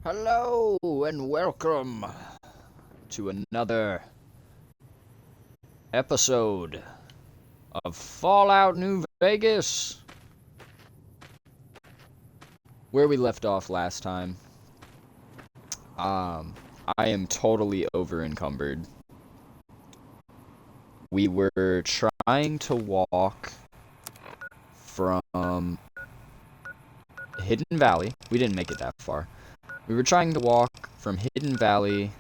Hello and welcome to another episode of Fallout New Vegas. Where we left off last time, I am totally over encumbered. We were trying to walk from Hidden Valley. We didn't make it that far. We were trying to walk from Hidden Valley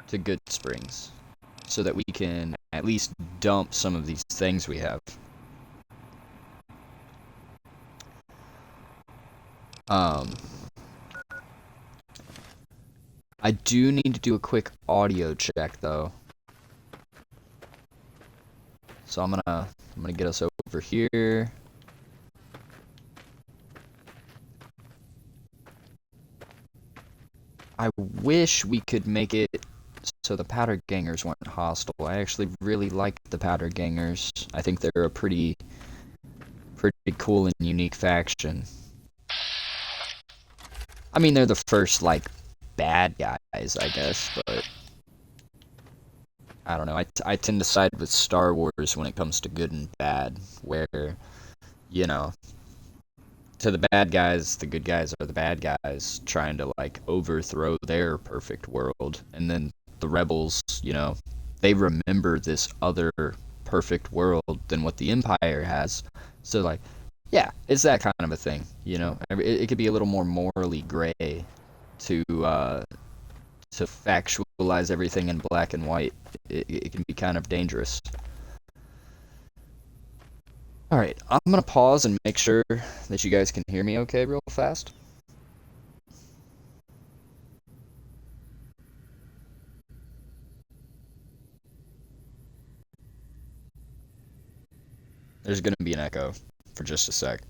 to Good Springs so that we can at least dump some of these things we have. I do need to do a quick audio check though. So I'm gonna get us over here. I wish we could make it so the powder gangers weren't hostile. I actually really like the powder gangers. I think they're a pretty cool and unique faction. I mean, they're the first, like, bad guys, I guess, but I don't know. I tend to side with Star Wars when it comes to good and bad, where, you know, to the bad guys, the good guys are the bad guys trying to, like, overthrow their perfect world, and then the rebels, they remember this other perfect world than what the Empire has. So, like, yeah, it's that kind of a thing, It could be a little more morally gray to factualize everything in black and white. It can be kind of dangerous. Alright, I'm gonna pause and make sure that you guys can hear me okay real fast. There's gonna be an echo for just a sec.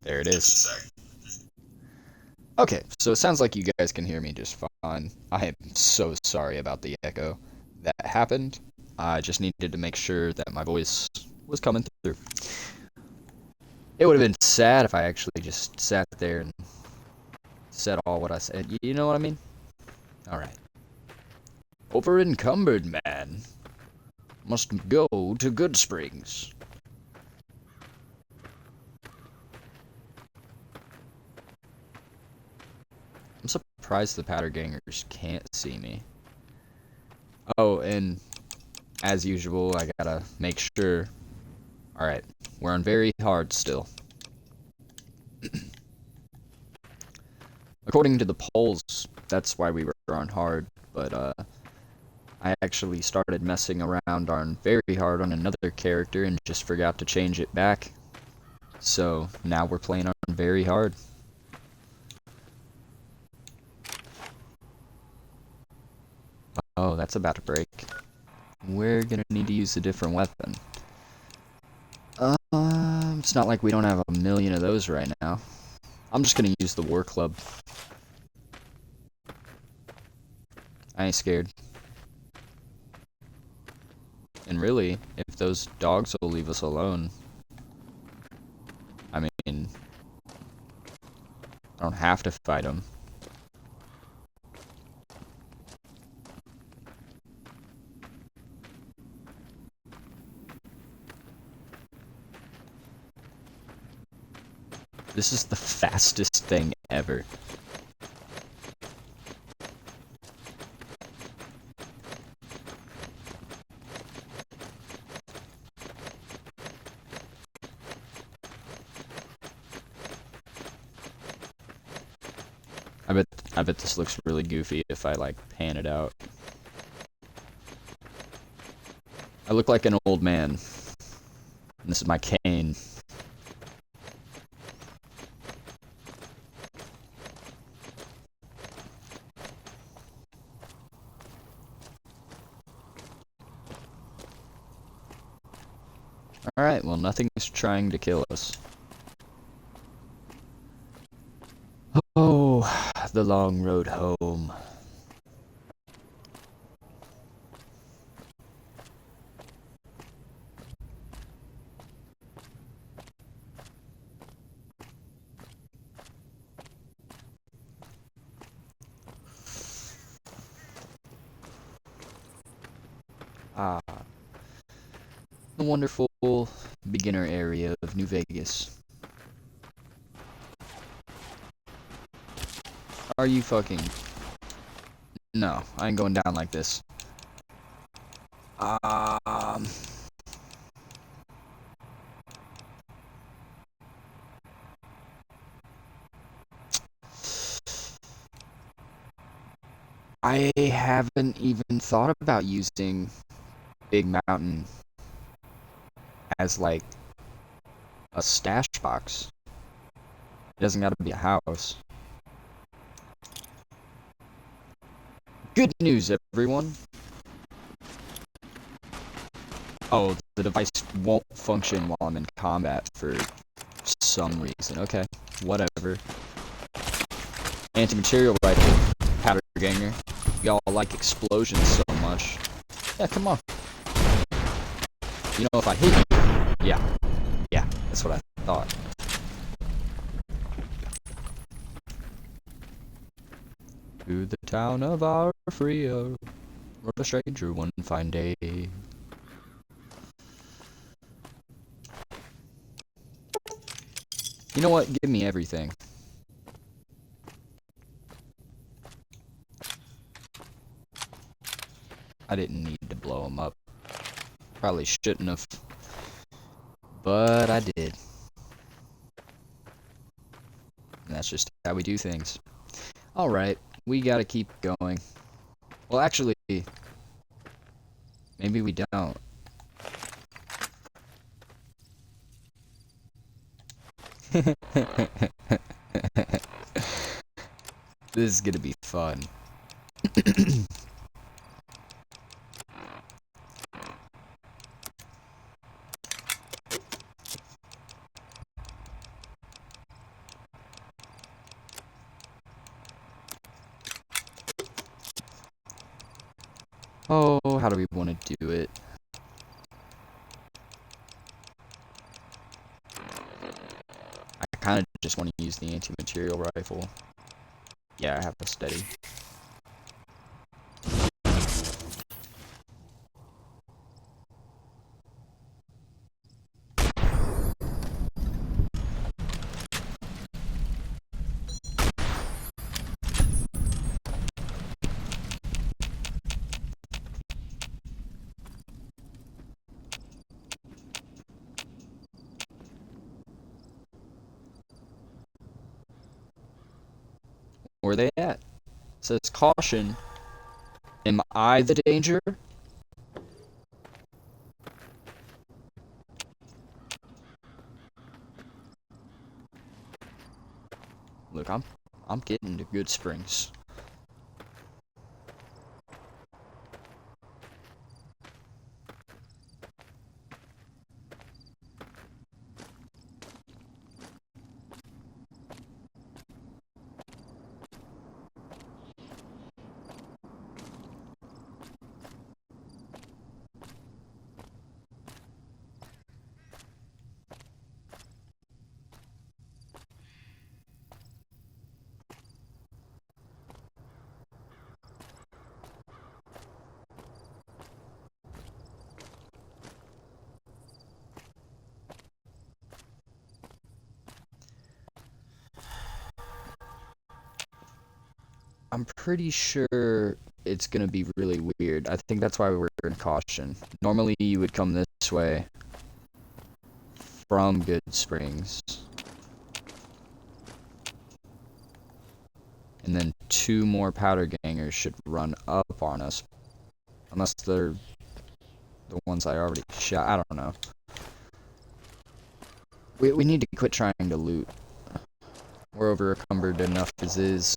There it is. Okay, so it sounds like you guys can hear me just fine. I am so sorry about the echo that happened. I just needed to make sure that my voice was coming through. It would have been sad if I actually just sat there and said all what I said. You know what I mean? Alright. Over encumbered man must go to Good Springs. I'm surprised the powder gangers can't see me. Oh, and as usual, I gotta make sure. Alright, we're on very hard still. According to the polls, that's why we were on hard, but I actually started messing around on very hard on another character and just forgot to change it back. So now we're playing on very hard. Oh, that's about to break. We're gonna need to use a different weapon. It's not like we don't have a million of those right now. I'm just gonna use the war club. I ain't scared. And really, if those dogs will leave us alone, I mean, I don't have to fight them. This is the fastest thing ever. I bet this looks really goofy if I, like, pan it out. I look like an old man. And this is my cane. Alright, well, nothing is trying to kill us. Oh, the long road home. the wonderful beginner area of New Vegas. Are you fucking... No, I ain't going down like this. I haven't even thought about using Big Mountain as like a stash box. It doesn't gotta be a house. Good news, everyone. Oh, the device won't function while I'm in combat for some reason. Okay, whatever. Anti-material rifle, powder ganger. Y'all like explosions so much. Yeah, come on. You know, if I hit you... Yeah, that's what I thought. To the town of our Frio, where a stranger one fine day. You know what? Give me everything. I didn't need to blow him up. Probably shouldn't have. But I did. And that's just how we do things. Alright, we gotta keep going. Well, actually, maybe we don't. This is gonna be fun. Oh, how do we want to do it? I kind of just want to use the anti-material rifle. Yeah, I have a steady. Where are they at? It says caution. Am I the danger? Look, I'm getting to good springs. I'm pretty sure it's gonna be really weird. I think that's why we're in caution. Normally you would come this way from Good Springs. And then 2 more powder gangers should run up on us. Unless they're the ones I already shot. I don't know. We need to quit trying to loot. We're over encumbered enough as is.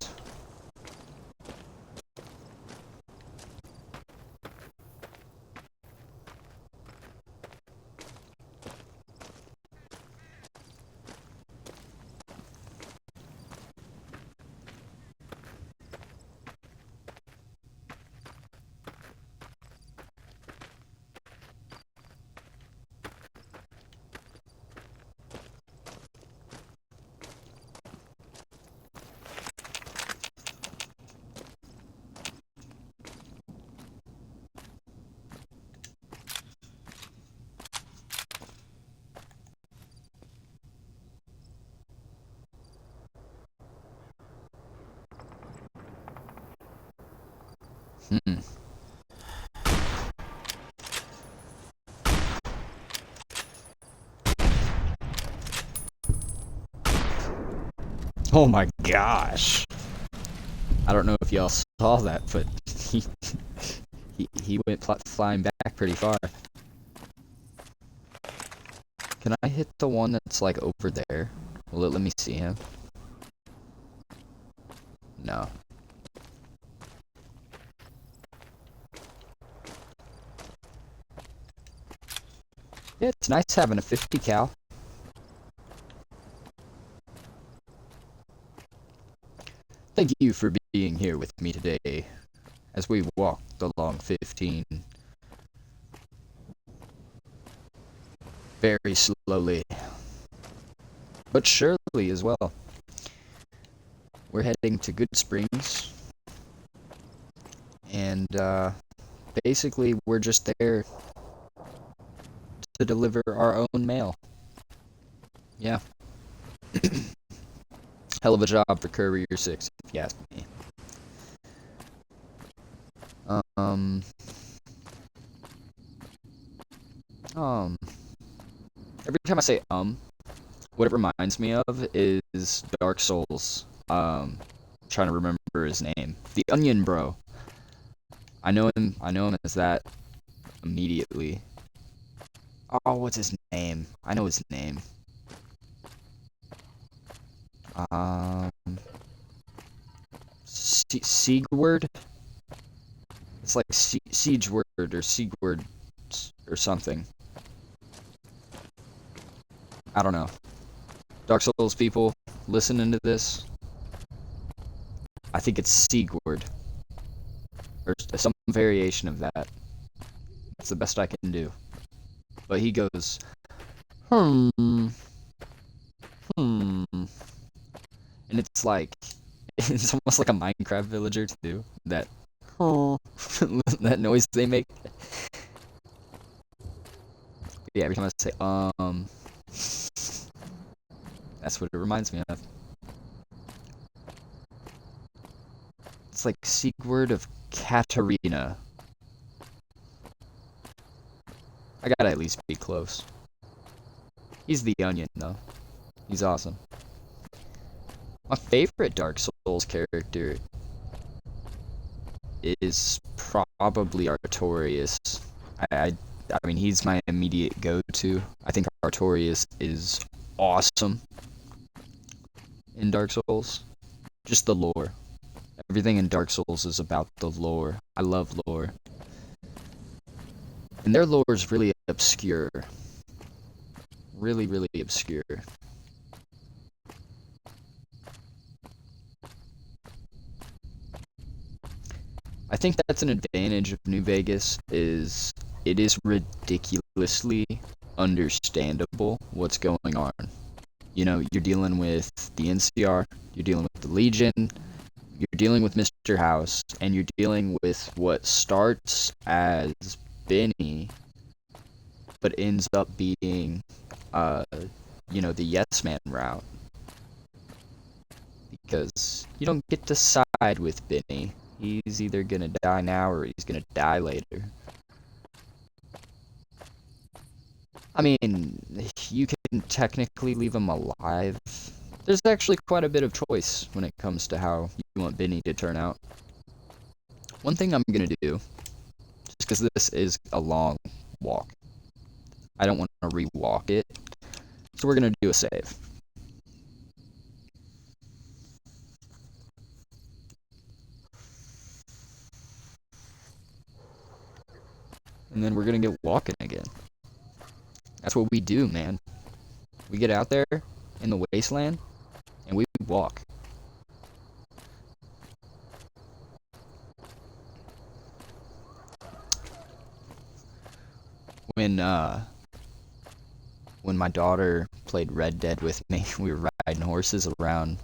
Hmm. Oh my gosh. I don't know if y'all saw that, but he went flying back pretty far. Can I hit the one that's like over there? Will it let me see him? No. Yeah, it's nice having a 50 cal. Thank you for being here with me today as we walk along 15 very slowly, but surely as well. We're heading to Good Springs, and basically we're just there to deliver our own mail. Yeah. Hell of a job for Courier 6, if you ask me. Um, every time I say what it reminds me of is Dark Souls. Trying to remember his name. The Onion Bro. I know him as that immediately. Oh, what's his name? I know his name. Siegward? It's like Siegeward or Siegward or something. I don't know. Dark Souls people listening to this, I think it's Siegward or some variation of that. It's the best I can do. But he goes, hmm, and it's like, it's almost like a Minecraft villager too. That, that noise they make. Yeah, every time I say that's what it reminds me of. It's like Siegward of Katarina. I gotta at least be close. He's the Onion though. He's awesome. My favorite Dark Souls character is probably Artorias. I mean, he's my immediate go-to. I think Artorias is awesome in Dark Souls. Just the lore. Everything in Dark Souls is about the lore. I love lore. And their lore is really obscure. Really, really obscure. I think that's an advantage of New Vegas is it is ridiculously understandable what's going on. You know, you're dealing with the NCR, you're dealing with the Legion, you're dealing with Mr. House, and you're dealing with what starts as Benny, but ends up being, the Yes Man route. Because you don't get to side with Benny. He's either gonna die now or he's gonna die later. I mean, you can technically leave him alive. There's actually quite a bit of choice when it comes to how you want Benny to turn out. One thing I'm gonna do, just because this is a long walk, I don't want to re-walk it, so we're gonna do a save. And then we're gonna get walking again. That's what we do, man. We get out there in the wasteland and we walk. When my daughter played Red Dead with me, we were riding horses around.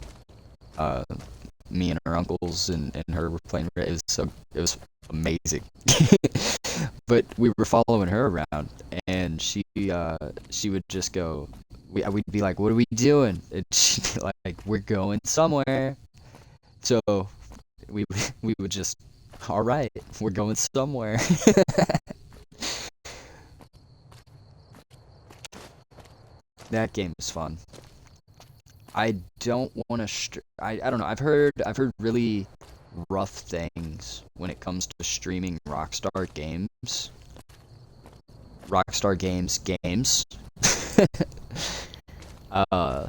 Me and her uncles and her were playing Red. It was amazing. But we were following her around, and she would just go. We'd be like, "What are we doing?" And she'd be like, "We're going somewhere." So we would just All right, we're going somewhere. That game is fun. I don't want to. I don't know. I've heard really rough things when it comes to streaming Rockstar games. Rockstar games. uh,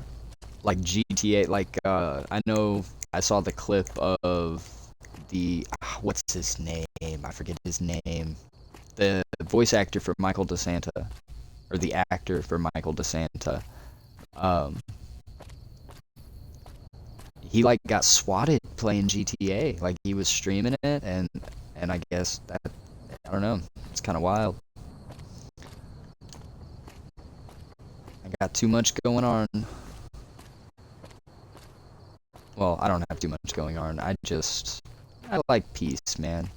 like GTA. Like I know I saw the clip of the what's his name? I forget his name. The voice actor for Michael DeSanta, or the actor for Michael DeSanta. Um, he like got swatted playing GTA. Like he was streaming it, and I guess that I don't know. It's kind of wild. I got too much going on. Well, I don't have too much going on. I like peace, man.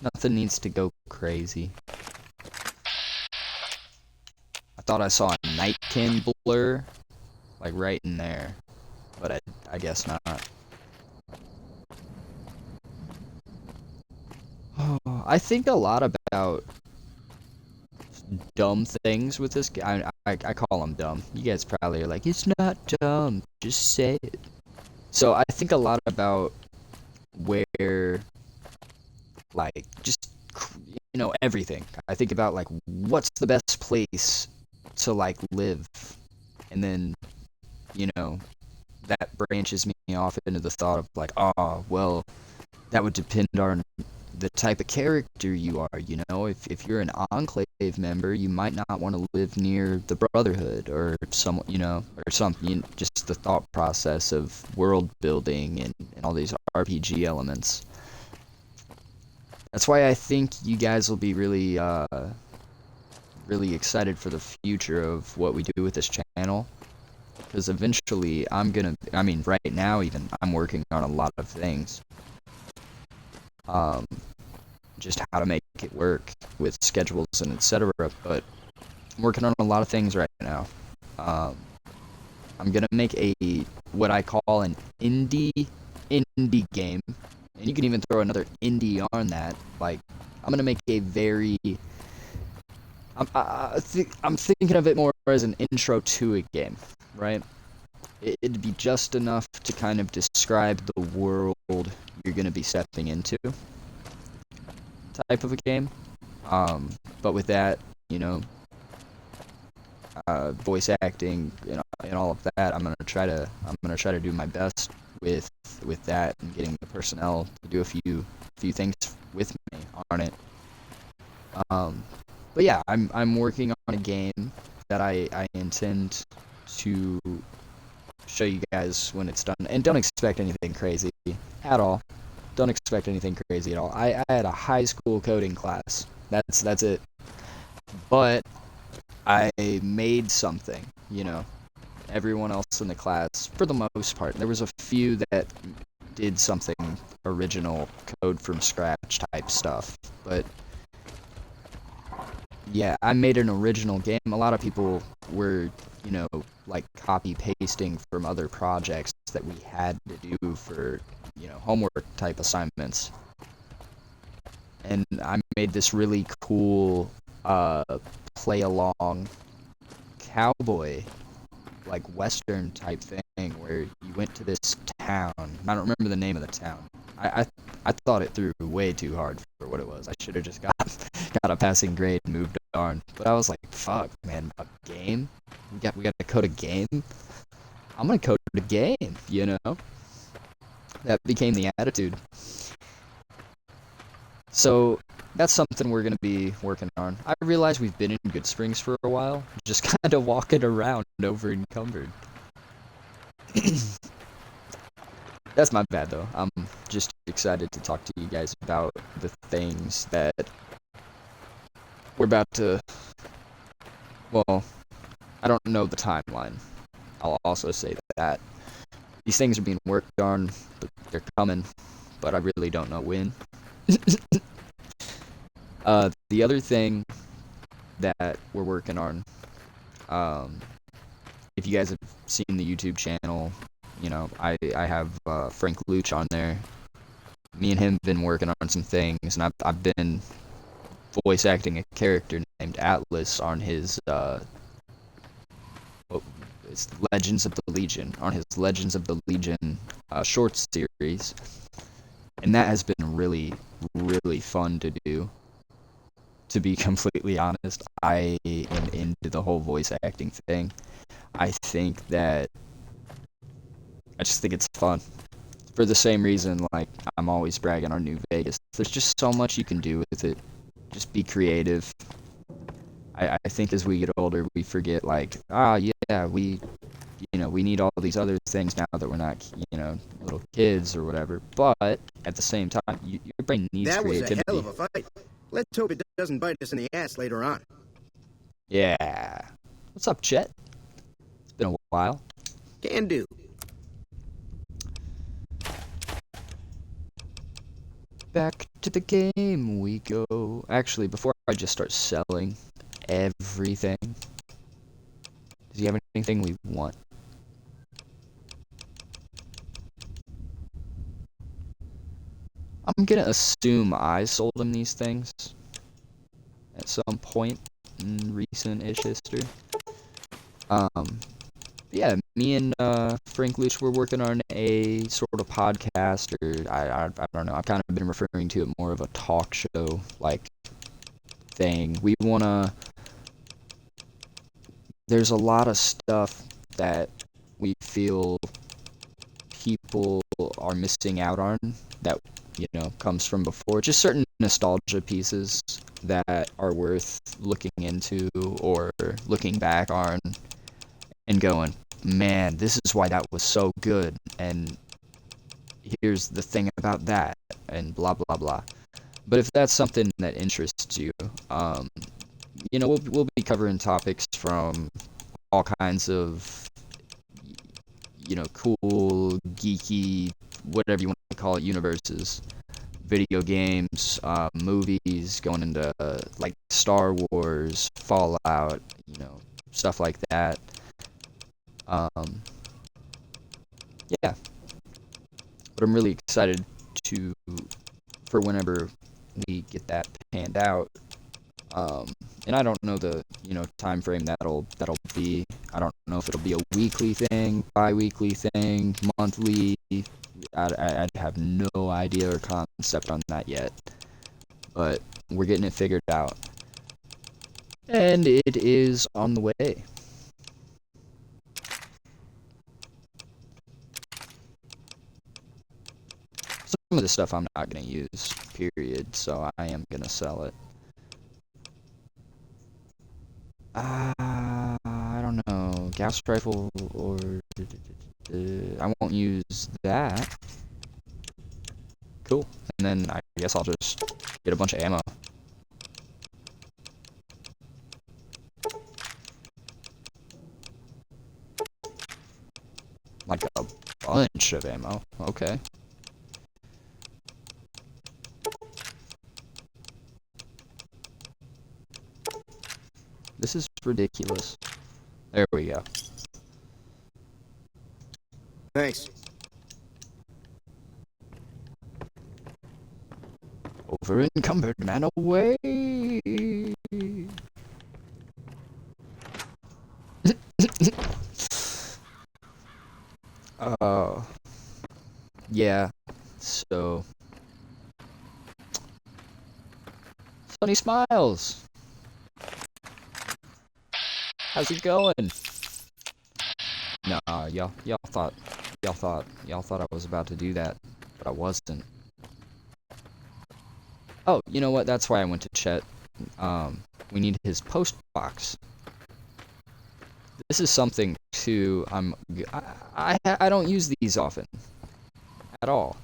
Nothing needs to go crazy. I thought I saw a Nightkin blur, like right in there, but I guess not. Oh, I think a lot about dumb things with this game. I call them dumb. You guys probably are like, it's not dumb, just say it. So I think a lot about where, like, just, everything. I think about, like, what's the best place to, like, live? And then, that branches me off into the thought of, like, oh, well, that would depend on the type of character you are, if you're an Enclave member, you might not want to live near the Brotherhood or or something. Just the thought process of world building and all these RPG elements. That's why I think you guys will be really, really excited for the future of what we do with this channel. Because eventually right now even, I'm working on a lot of things. Just how to make it work with schedules and etc. But I'm working on a lot of things right now. I'm gonna make what I call an indie game, and you can even throw another indie on that. Like, I'm gonna make a very I'm thinking of it more as an intro to a game, right? It'd be just enough to kind of describe the world you're gonna be stepping into, type of a game. But with that, voice acting and all of that, I'm gonna try to do my best with that and getting the personnel to do a few things with me on it. But yeah, I'm working on a game that I intend to show you guys when it's done, and don't expect anything crazy at all. Don't expect anything crazy at all. I had a high school coding class. That's it. But I made something, Everyone else in the class, for the most part, there was a few that did something original, code from scratch type stuff. But yeah, I made an original game. A lot of people were, like copy pasting from other projects that we had to do for, homework type assignments. And I made this really cool play along cowboy, like western type thing, where you went to this town. I don't remember the name of the town. I thought it through way too hard for what it was. I should have just got a passing grade and moved on. But I was like, fuck, man, a game? We got to code a game? I'm gonna code a game, That became the attitude. So that's something we're gonna be working on. I realize we've been in Good Springs for a while, just kind of walking around over encumbered. That's my bad though. I'm just excited to talk to you guys about the things that we're about to. Well, I don't know the timeline. I'll also say that these things are being worked on, but they're coming, but I really don't know when. The other thing that we're working on, if you guys have seen the YouTube channel, I have Frank Luch on there. me and him have been working on some things, and I've been voice acting a character named Atlas on his it's Legends of the Legion, on his Legends of the Legion short series, and that has been really, really fun to do. To be completely honest, I am into the whole voice acting thing. I just think it's fun. For the same reason, like, I'm always bragging on New Vegas. There's just so much you can do with it. Just be creative. I think as we get older, we forget, like, yeah, we need all these other things now that we're not, little kids or whatever. But at the same time, your brain needs creativity. That was a hell of a fight. Let's hope it doesn't bite us in the ass later on. Yeah. What's up, Chet? It's been a while. Can do. Back to the game we go. Actually, before I just start selling everything, does he have anything we want? I'm gonna assume I sold him these things at some point in recent-ish history. Yeah, me and Frank Luch were working on a sort of podcast, or I don't know. I've kind of been referring to it more of a talk show like thing. We wanna. There's a lot of stuff that we feel people are missing out on that comes from before. Just certain nostalgia pieces that are worth looking into or looking back on and going, man, this is why that was so good, and here's the thing about that, and blah blah blah. But if that's something that interests you, we'll be covering topics from all kinds of cool, geeky, whatever you want to call it, universes, video games, movies, going into like Star Wars, Fallout, stuff like that. Yeah, but I'm really excited for whenever we get that panned out. And I don't know the time frame that'll be. I don't know if it'll be a weekly thing, bi-weekly thing, monthly. I have no idea or concept on that yet, but we're getting it figured out, and it is on the way. Some of the stuff I'm not going to use, period, so I am going to sell it. I don't know, gas rifle, or I won't use that. Cool. And then I guess I'll just get a bunch of ammo. Like a bunch of ammo. Okay. This is ridiculous. There we go. Thanks. Over encumbered, man, away! Yeah, so... Sunny Smiles! How's it going? Nah, y'all thought I was about to do that, but I wasn't. Oh, you know what? That's why I went to Chet. We need his post box. This is something too. I don't use these often at all,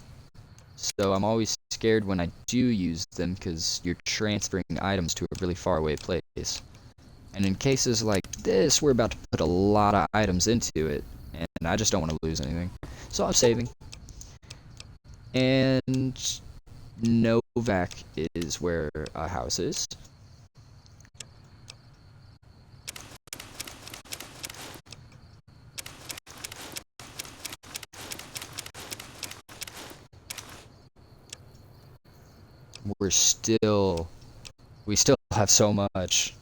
so I'm always scared when I do use them because you're transferring items to a really far away place. And in cases like this, we're about to put a lot of items into it, and I just don't want to lose anything. So I'm saving. And Novak is where a house is. we still have so much.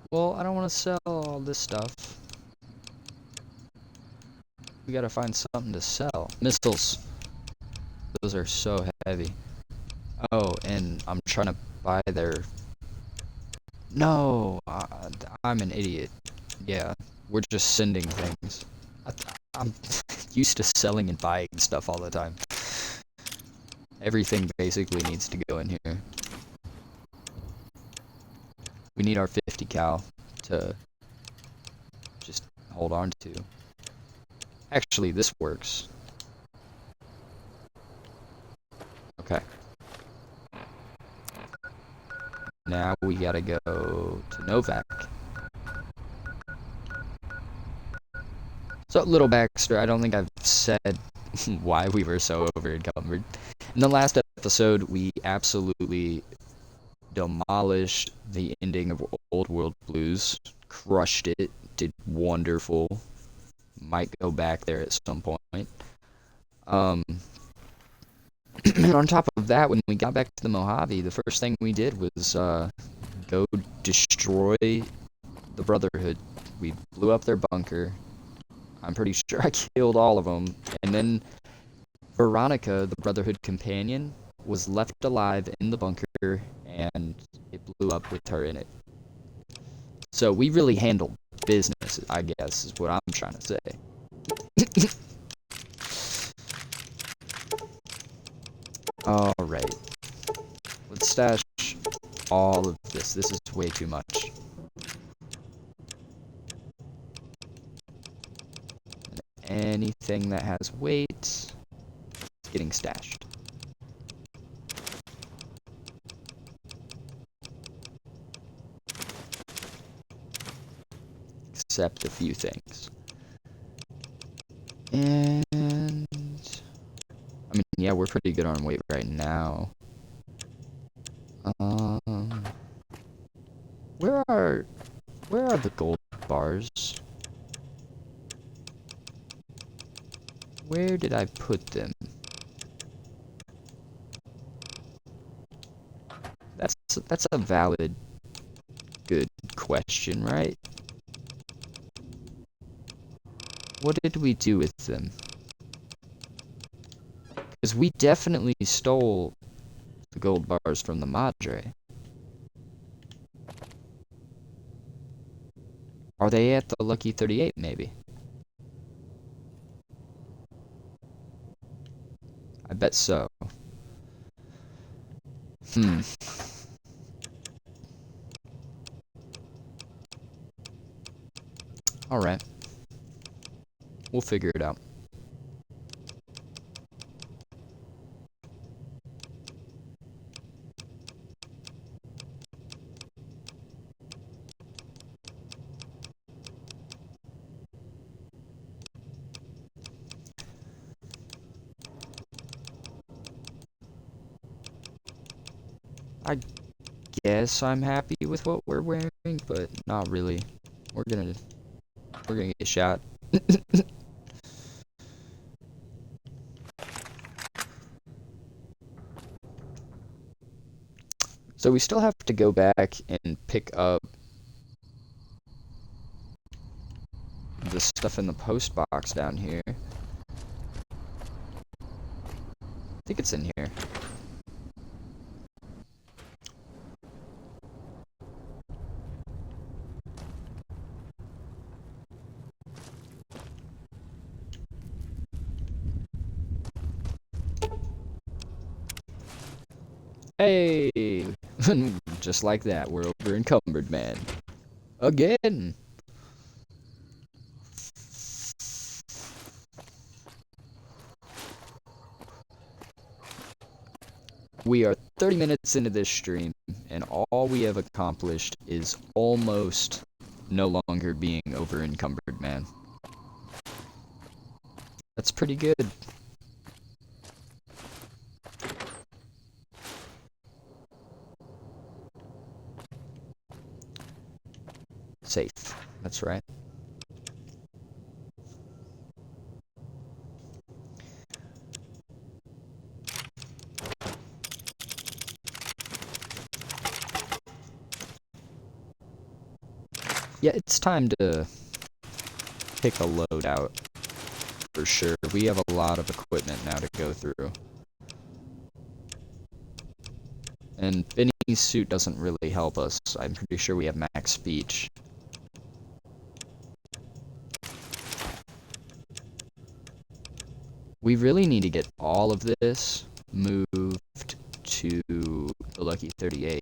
Well, I don't want to sell all this stuff. We gotta find something to sell. Missiles. Those are so heavy. Oh, and I'm trying to buy their... No! I'm an idiot. Yeah, we're just sending things. I'm used to selling and buying stuff all the time. Everything basically needs to go in here. We need our 50 cal to just hold on to. Actually, this works. Okay. Now we gotta go to Novak. So, little backstory, I don't think I've said why we were so over encumbered. In the last episode, we absolutely demolished the ending of Old World Blues, crushed it, did wonderful. Might go back there at some point. On top of that, when we got back to the Mojave, the first thing we did was go destroy the Brotherhood. We blew up their bunker. I'm pretty sure I killed all of them. And then Veronica, the Brotherhood companion, was left alive in the bunker, and it blew up with her in it. So we really handled business, I guess, is what I'm trying to say. Alright. Let's stash all of this. This is way too much. Anything that has weight is getting stashed. Except a few things. And I mean, yeah, we're pretty good on weight right now. Where are the gold bars? Where did I put them? That's a valid, good question, right? What did we do with them? Because we definitely stole the gold bars from the Madre. Are they at the Lucky 38, maybe? I bet so. Alright. We'll figure it out. I guess I'm happy with what we're wearing, but not really. We're gonna get shot. So we still have to go back and pick up the stuff in the post box down here. I think it's in here. Hey! Just like that, we're over encumbered, man. Again! We are 30 minutes into this stream, and all we have accomplished is almost no longer being over-encumbered, man. That's pretty good. Safe. That's right. Yeah, it's time to pick a load out, for sure. We have a lot of equipment now to go through. And Vinny's suit doesn't really help us. I'm pretty sure we have max speech. We really need to get all of this moved to the Lucky 38.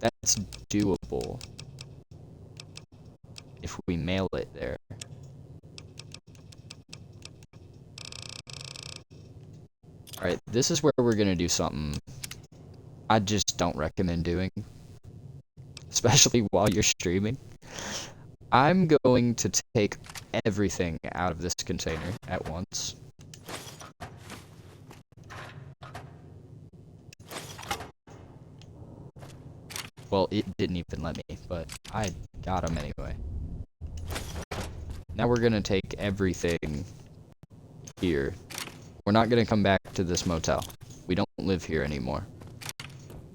That's doable if we mail it there. Alright, this is where we're gonna do something I just don't recommend doing, especially while you're streaming. I'm going to take everything out of this container at once. Well, it didn't even let me, but I got them anyway. Now we're gonna take everything here. We're not gonna come back to this motel. We don't live here anymore.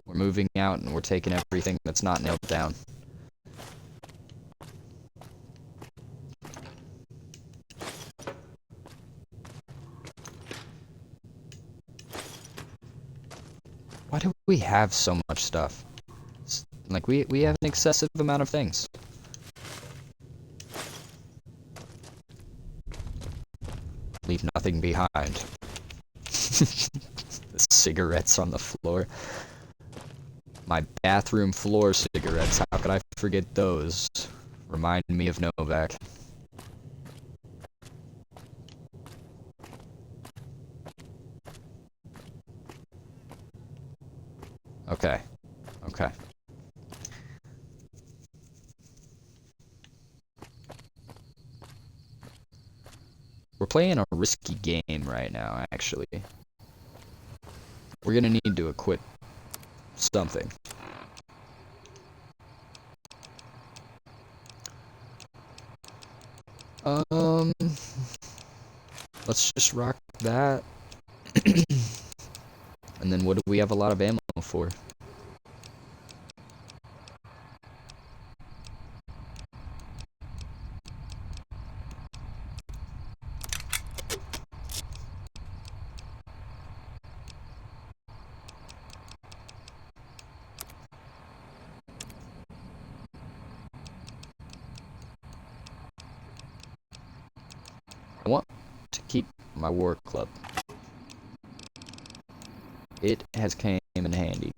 We're moving out and we're taking everything that's not nailed down. Why do we have so much stuff? Like, we have an excessive amount of things. Leave nothing behind. The cigarettes on the floor. My bathroom floor cigarettes, how could I forget those? Remind me of Novak. Okay. Okay. We're playing a risky game right now, actually. We're gonna need to equip something. Let's just rock that. And then what do we have a lot of ammo for? I want to keep my war club. It has came in handy.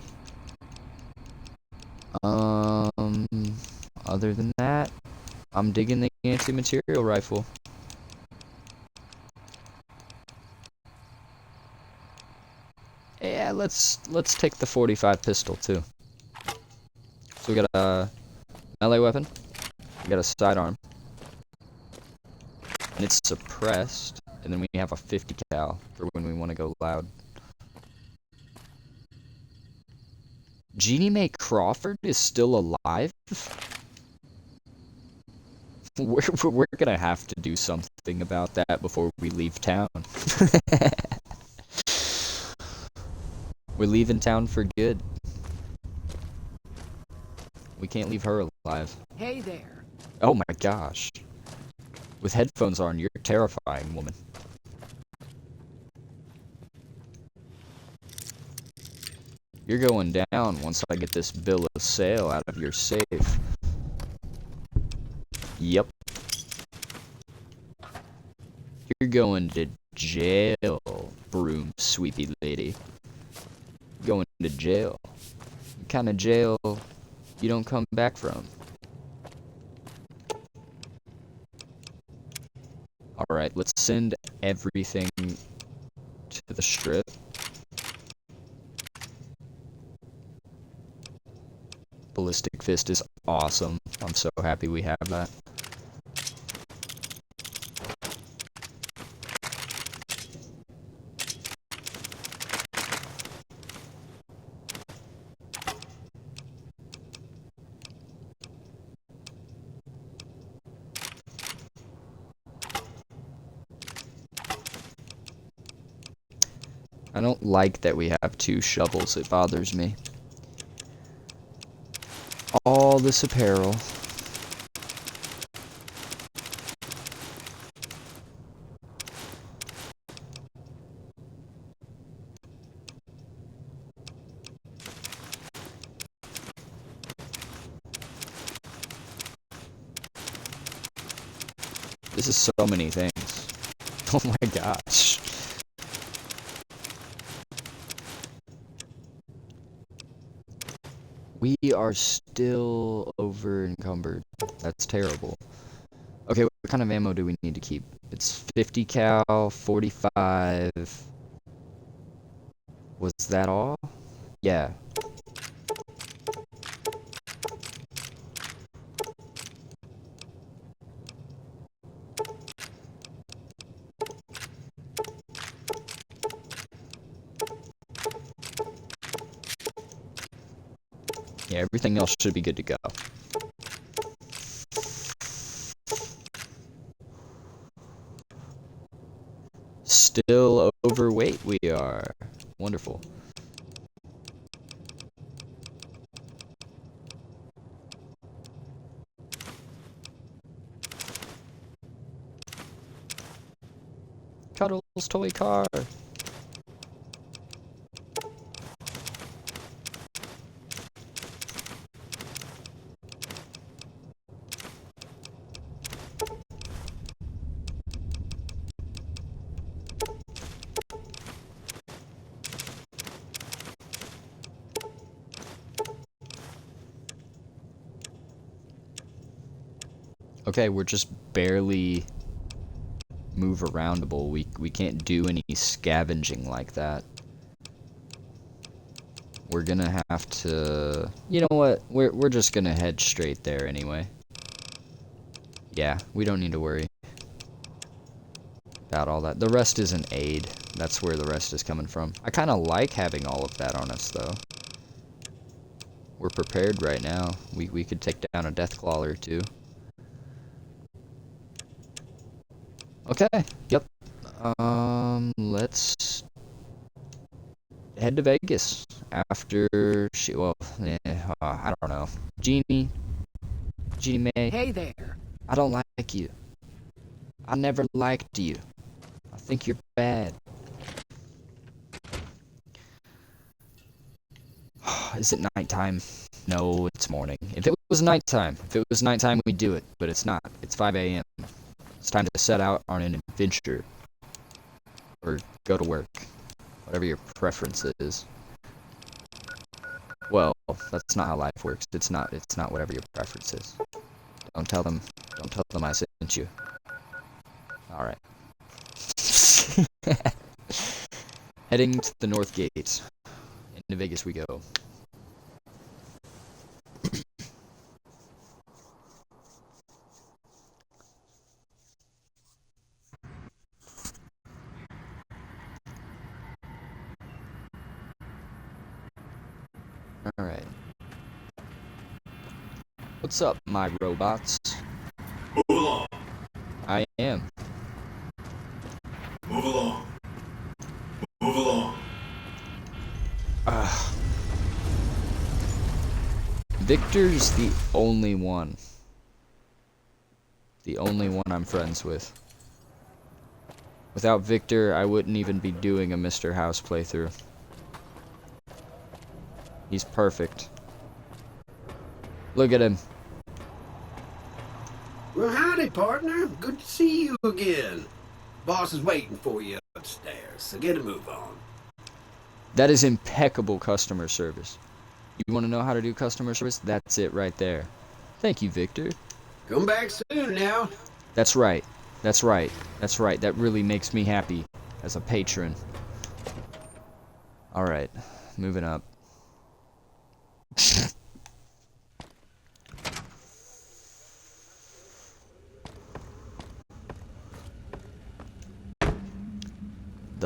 Other than that, I'm digging the anti-material rifle. Yeah, let's take the 45 pistol too. So we got a melee weapon. We got a sidearm. And it's suppressed. And then we have a 50 cal for when we want to go loud. Jeannie Mae Crawford is still alive? We're gonna have to do something about that before we leave town. We're leaving town for good. We can't leave her alive. Hey there. Oh my gosh. With headphones on, you're terrifying, woman. You're going down once I get this bill of sale out of your safe. Yep. You're going to jail, broom sweepy lady. Going to jail. What kind of jail you don't come back from? Alright, let's send everything to the strip. ballistic fist is awesome. I'm so happy we have that. I don't like that we have 2 shovels. It bothers me. All this apparel. This is so many things. Oh my gosh. We are still over encumbered. That's terrible. Okay, what kind of ammo do we need to keep? It's 50 cal, 45. Was that all? Yeah. Yeah, everything else should be good to go. Still overweight we are. Wonderful. Cuddles toy car. Okay, we're just barely move aroundable. We can't do any scavenging like that. We're gonna have to... You know what? We're just gonna head straight there anyway. Yeah, we don't need to worry about all that. The rest is an aid. That's where the rest is coming from. I kind of like having all of that on us, though. We're prepared right now. We could take down a deathclaw or two. Okay, yep. Let's head to Vegas after she, well, I don't know. Jeannie May. Hey there. I don't like you. I never liked you. I think you're bad. Is it nighttime? No, it's morning. If it was nighttime, we'd do it, but it's not. It's 5 a.m. It's time to set out on an adventure. Or go to work. Whatever your preference is. Well, that's not how life works. It's not whatever your preference is. Don't tell them I sent you. Alright. Heading to the North Gate. Into Vegas we go. Alright. What's up, my robots? Move along. I am. Move along. Move along. Victor's the only one. The only one I'm friends with. Without Victor, I wouldn't even be doing a Mr. House playthrough. He's perfect. Look at him. Well, howdy, partner. Good to see you again. Boss is waiting for you upstairs, so get a move on. That is impeccable customer service. You want to know how to do customer service? That's it right there. Thank you, Victor. Come back soon now. That's right. That's right. That's right. That really makes me happy as a patron. Alright, moving up.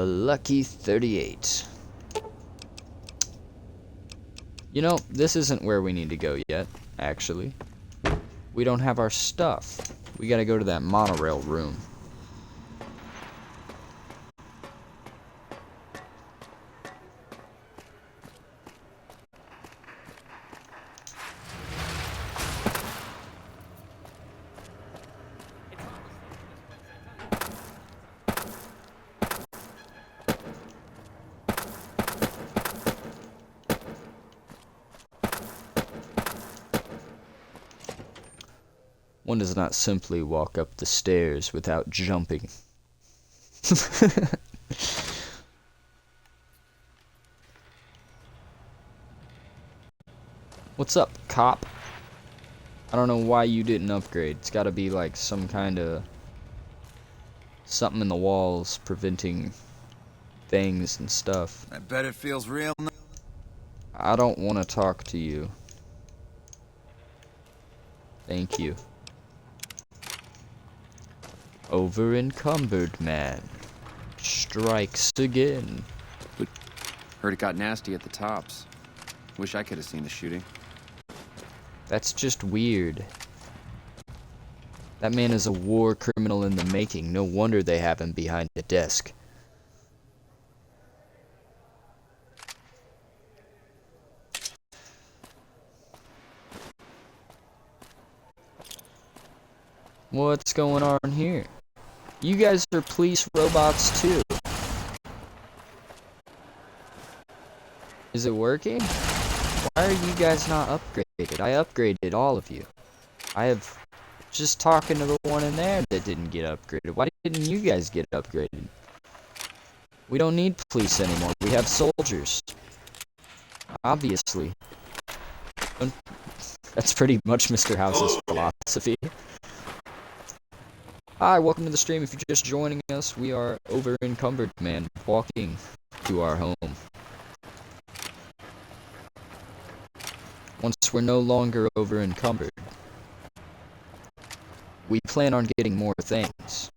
The Lucky 38. You know, this isn't where we need to go yet, actually. We don't have our stuff. We gotta go to that monorail room. One does not simply walk up the stairs without jumping. What's up, cop? I don't know why you didn't upgrade. It's gotta be like some kind of something in the walls preventing things and stuff. I bet it feels real. I don't want to talk to you. Thank you. Over encumbered man strikes again. Heard it got nasty at the tops. Wish I could have seen the shooting. That's just weird. That man is a war criminal in the making. No wonder they have him behind a desk. What's going on here? You guys are police robots too. Is it working? Why are you guys not upgraded? I upgraded all of you. I have just talking to the one in there that didn't get upgraded. Why didn't you guys get upgraded? We don't need police anymore. We have soldiers. Obviously. That's pretty much Mr. House's philosophy. Hi, welcome to the stream. If you're just joining us, we are over encumbered man walking to our home. Once we're no longer over encumbered, we plan on getting more things.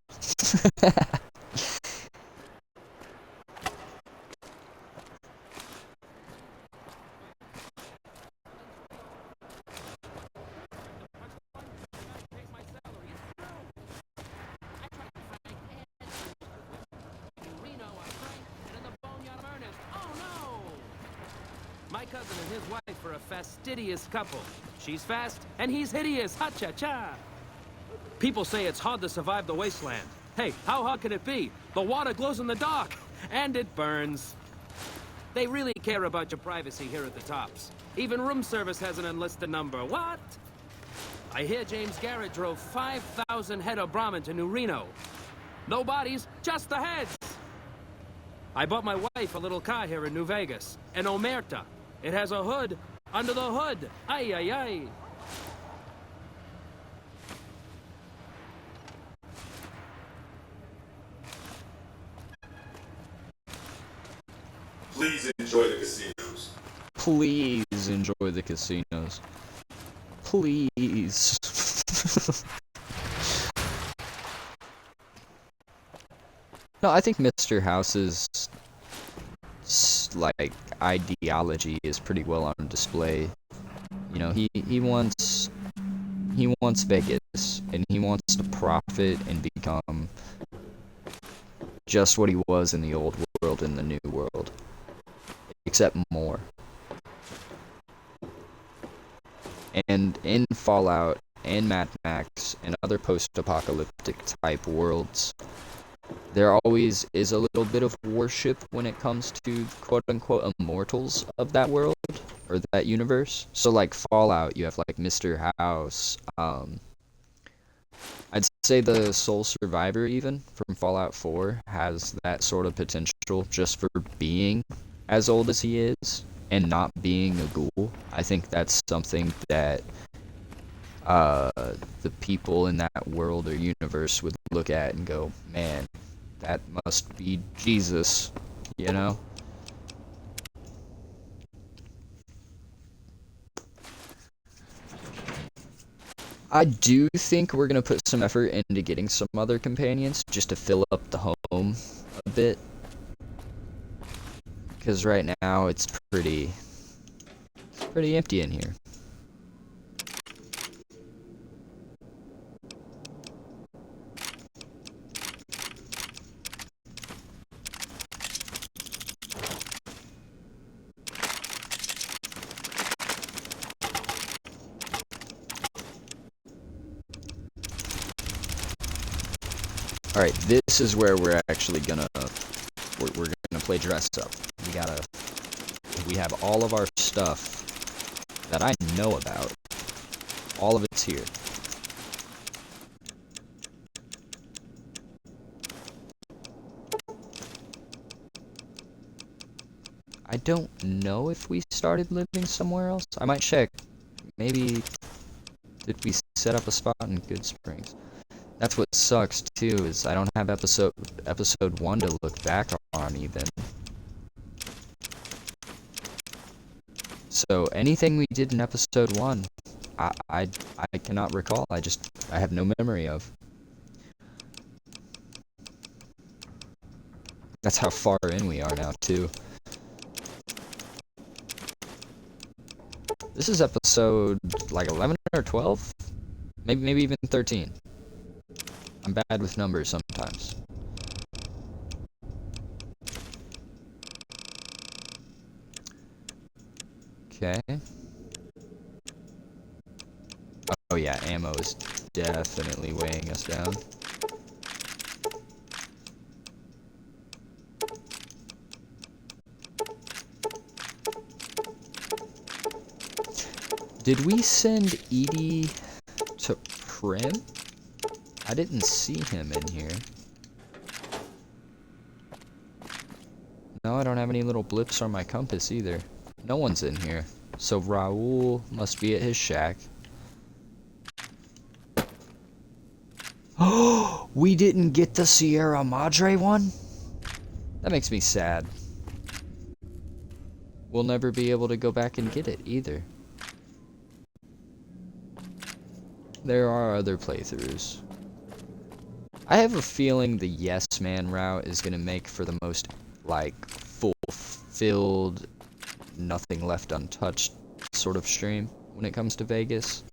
My cousin and his wife are a fastidious couple. She's fast, and he's hideous. Ha-cha-cha! People say it's hard to survive the wasteland. Hey, how hard can it be? The water glows in the dark, and it burns. They really care about your privacy here at the Tops. Even room service has an enlisted number. What? I hear James Garrett drove 5,000 head of Brahmin to New Reno. No bodies, just the heads. I bought my wife a little car here in New Vegas, an Omerta. It has a hood under the hood. Ay, ay, ay. Please enjoy the casinos. Please enjoy the casinos. Please. No, I think Mr. House's like ideology is pretty well on display. You know, he wants Vegas, and he wants to profit and become just what he was in the old world in the new world, except more. And in Fallout and Mad Max and other post-apocalyptic type worlds, there always is a little bit of worship when it comes to quote-unquote immortals of that world or that universe. So like Fallout, you have like Mr. House. I'd say the Soul Survivor even from Fallout 4 has that sort of potential just for being as old as he is and not being a ghoul. I think that's something that the people in that world or universe would look at and go, man, that must be Jesus, you know? I do think we're going to put some effort into getting some other companions just to fill up the home a bit. Because right now it's pretty empty in here. All right, this is where we're actually gonna we're gonna play dress up. We have all of our stuff that I know about. All of it's here. I don't know if we started living somewhere else. I might check. Maybe did we set up a spot in Good Springs? That's what sucks too, is I don't have episode 1 to look back on even. So anything we did in episode 1, I cannot recall. I have no memory of. That's how far in we are now too. This is episode like 11 or 12? Maybe even 13. I'm bad with numbers sometimes. Okay. Oh yeah, ammo is definitely weighing us down. Did we send Edie to Prim? I didn't see him in here. No, I don't have any little blips on my compass either. No one's in here. So Raul must be at his shack. Oh, we didn't get the Sierra Madre one? That makes me sad. We'll never be able to go back and get it either. There are other playthroughs. I have a feeling the Yes Man route is gonna make for the most, like, fulfilled, nothing left untouched sort of stream when it comes to Vegas.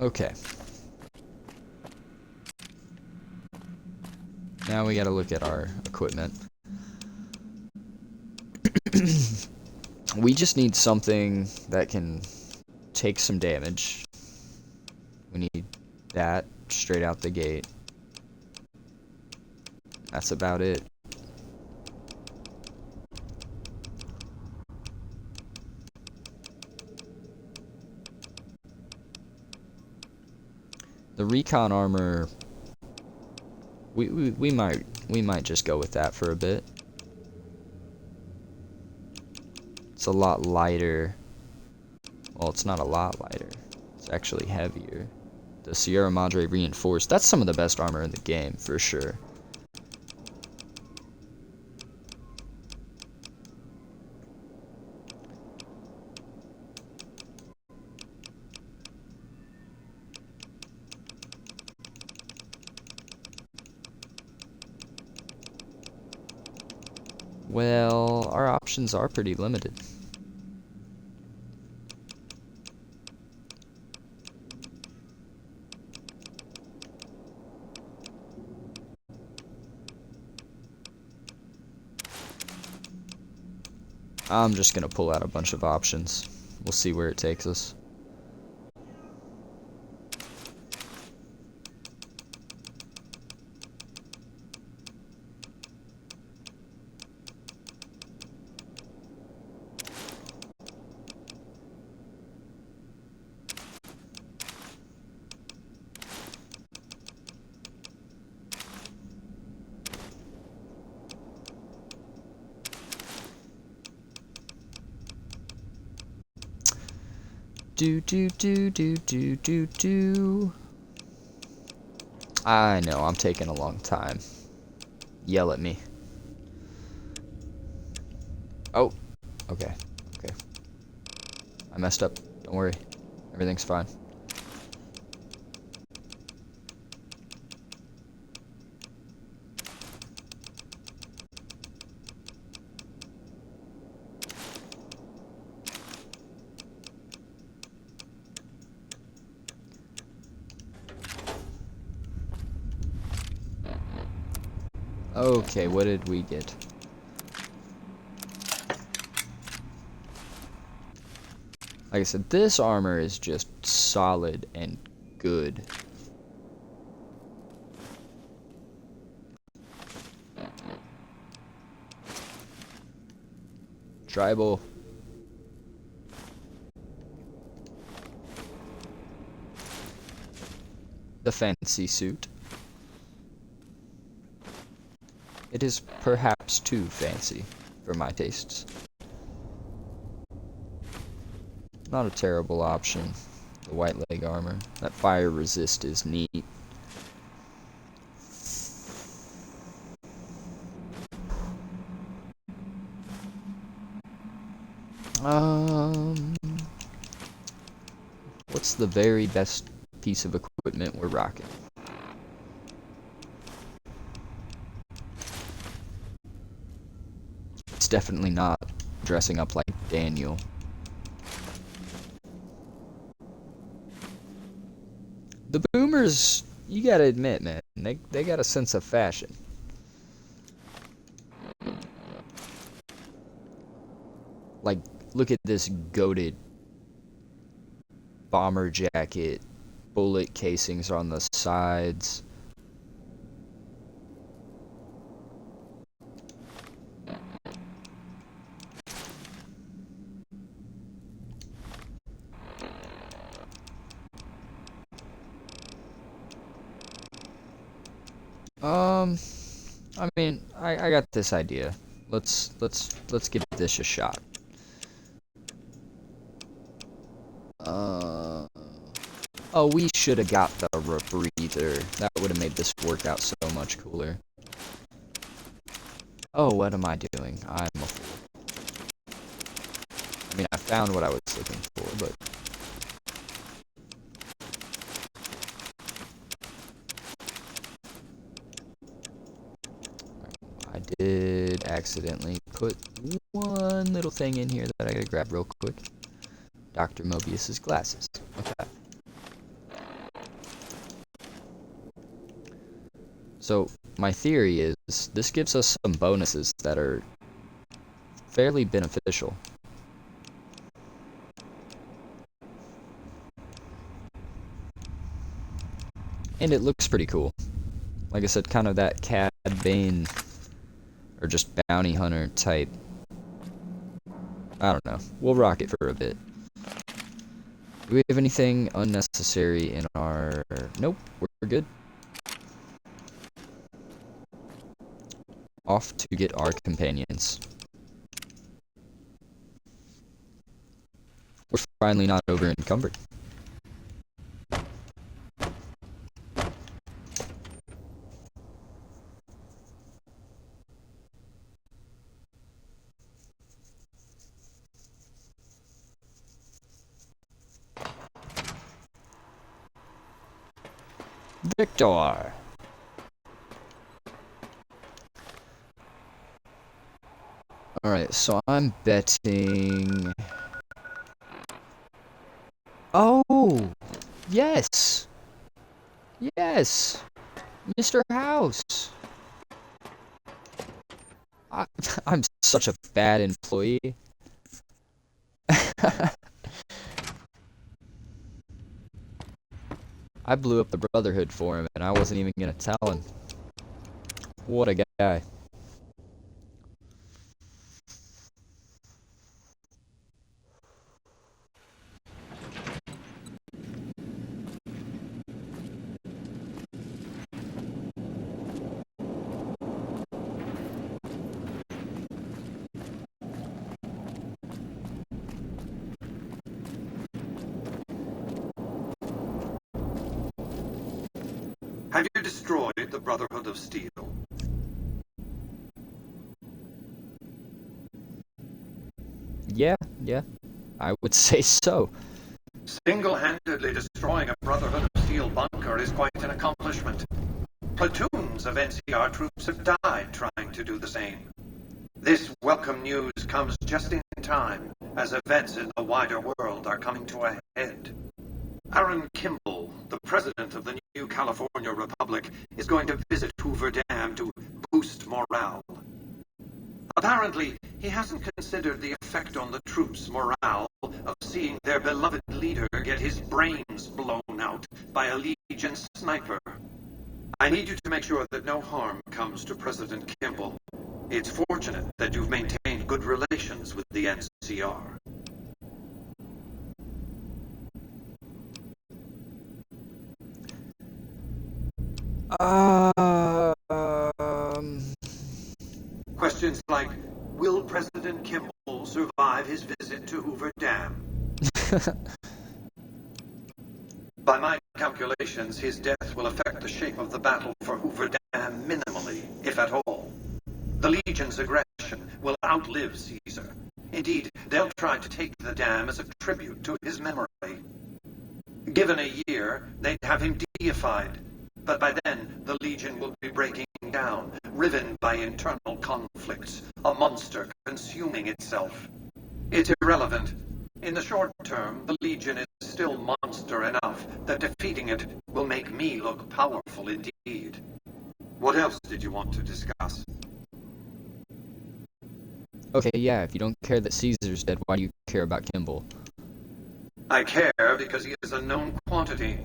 Okay. Now we gotta look at our equipment. We just need something that can take some damage. We need that straight out the gate. That's about it. The recon armor, we might just go with that for a bit. It's a lot lighter. Well, it's not a lot lighter. It's actually heavier. The Sierra Madre reinforced. That's some of the best armor in the game, for sure. Well, our options are pretty limited. I'm just gonna pull out a bunch of options. We'll see where it takes us. Do. I know, I'm taking a long time. Yell at me. Oh, okay. I messed up. Don't worry. Everything's fine. Okay, what did we get? Like I said, this armor is just solid and good. Tribal. The fancy suit. It is perhaps too fancy for my tastes. Not a terrible option. The white leg armor. That fire resist is neat. What's the very best piece of equipment we're rocking? It's definitely not dressing up like Daniel. The boomers, you gotta admit, man, they got a sense of fashion. Like, look at this goated bomber jacket, bullet casings on the sides. I mean, I got this idea. Let's give this a shot. Oh, we should have got the rebreather. That would have made this workout so much cooler. Oh, what am I doing? I'm a fool. I mean, I found what I was looking for, but... I did accidentally put one little thing in here that I gotta grab real quick. Dr. Mobius's glasses. Okay. So, my theory is, this gives us some bonuses that are fairly beneficial. And it looks pretty cool. Like I said, kind of that Cad Bane, or just bounty hunter type. I don't know. We'll rock it for a bit. Do we have anything unnecessary in our... Nope, we're good. Off to get our companions. We're finally not over encumbered. Victor! Alright, so I'm betting... Oh! Yes! Yes! Mr. House! I'm such a bad employee. I blew up the Brotherhood for him, and I wasn't even gonna tell him. What a guy. Have you destroyed the Brotherhood of Steel? Yeah, I would say so. Single-handedly destroying a Brotherhood of Steel bunker is quite an accomplishment. Platoons of NCR troops have died trying to do the same. This welcome news comes just in time, as events in the wider world are coming to a head. Aaron Kimball, the president of the new California Republic, is going to visit Hoover Dam to boost morale. Apparently, he hasn't considered the effect on the troops' morale of seeing their beloved leader get his brains blown out by a Legion sniper. I need you to make sure that no harm comes to President Kimball. It's fortunate that you've maintained good relations with the NCR. Questions like, will President Kimball survive his visit to Hoover Dam? By my calculations, his death will affect the shape of the battle for Hoover Dam minimally, if at all. The Legion's aggression will outlive Caesar. Indeed, they'll try to take the dam as a tribute to his memory. Given a year, they'd have him deified. But by then, the Legion will be breaking down, riven by internal conflicts, a monster consuming itself. It's irrelevant. In the short term, the Legion is still monster enough that defeating it will make me look powerful indeed. What else did you want to discuss? Okay, yeah, if you don't care that Caesar's dead, why do you care about Kimball? I care because he is a known quantity.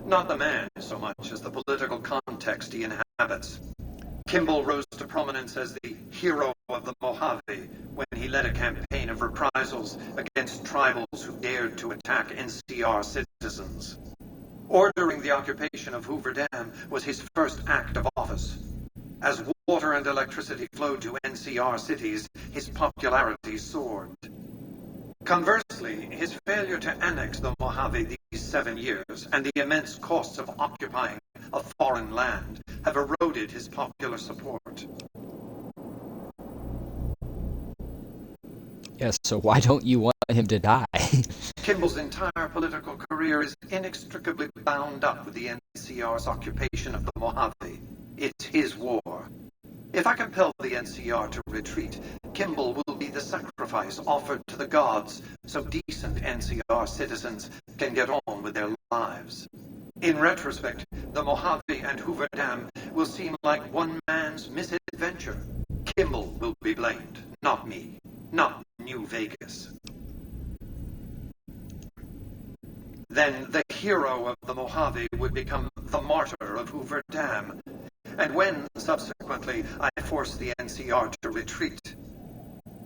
Not the man so much as the political context he inhabits. Kimball rose to prominence as the hero of the Mojave when he led a campaign of reprisals against tribals who dared to attack NCR citizens. Ordering the occupation of Hoover Dam was his first act of office. As water and electricity flowed to NCR cities, his popularity soared. Conversely, his failure to annex the Mojave these 7 years and the immense costs of occupying a foreign land have eroded his popular support. Yes, so why don't you want him to die? Kimball's entire political career is inextricably bound up with the NCR's occupation of the Mojave. It's his war. If I compel the NCR to retreat, Kimball will be the sacrifice offered to the gods so decent NCR citizens can get on with their lives. In retrospect, the Mojave and Hoover Dam will seem like one man's misadventure. Kimball will be blamed, not me, not New Vegas. Then the hero of the Mojave would become the martyr of Hoover Dam. And when, subsequently, I force the NCR to retreat,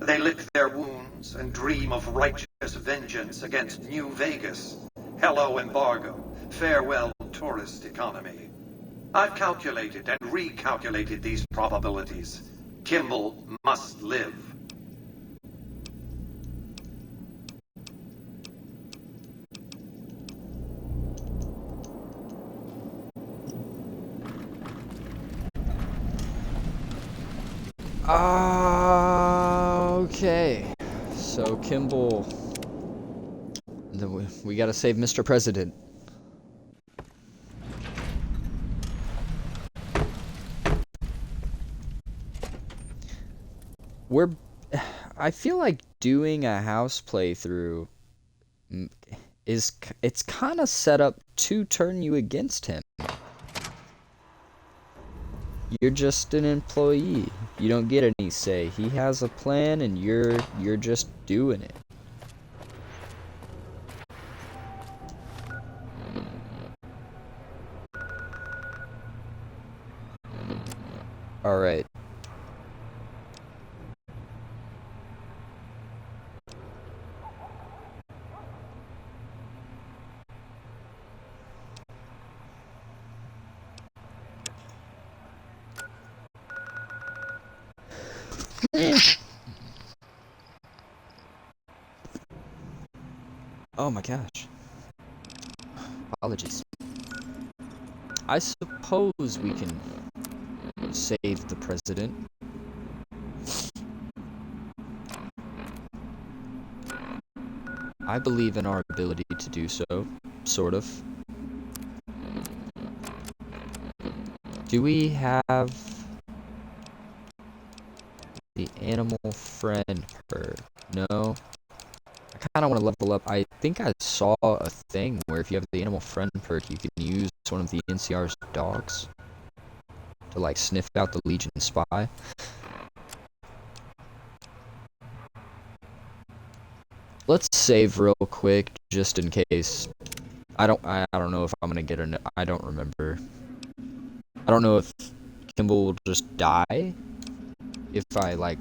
they lick their wounds and dream of righteous vengeance against New Vegas. Hello, embargo. Farewell, tourist economy. I've calculated and recalculated these probabilities. Kimball must live. Okay, so Kimball, we gotta save Mr. President. I feel like doing a house playthrough it's kind of set up to turn you against him. You're just an employee. You don't get any say. He has a plan and you're just doing it. All right. Oh my gosh. Apologies. I suppose we can save the president. I believe in our ability to do so, sort of. Do we have the animal friend her? No? I kind of want to level up. I think I saw a thing where if you have the animal friend perk, you can use one of the NCR's dogs to like sniff out the Legion spy. Let's save real quick just in case. I don't know if I'm gonna get an. I don't remember. I don't know if Kimball will just die if I like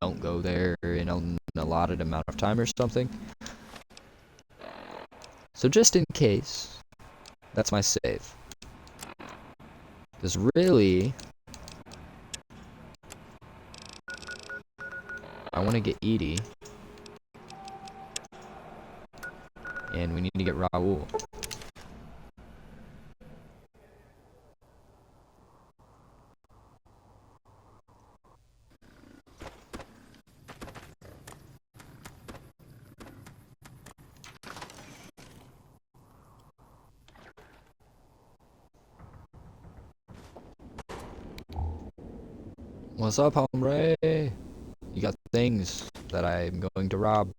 don't go there in an allotted amount of time or something. So just in case, that's my save. Because really, I want to get Edie. And we need to get Raul. What's up, hombre? You got things that I'm going to rob.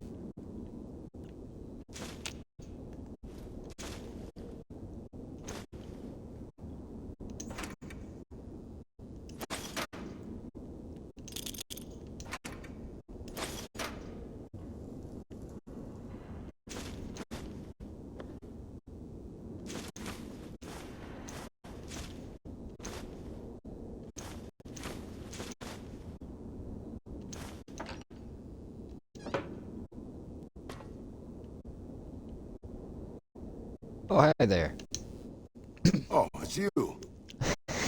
Oh, hi there. Oh, it's you. You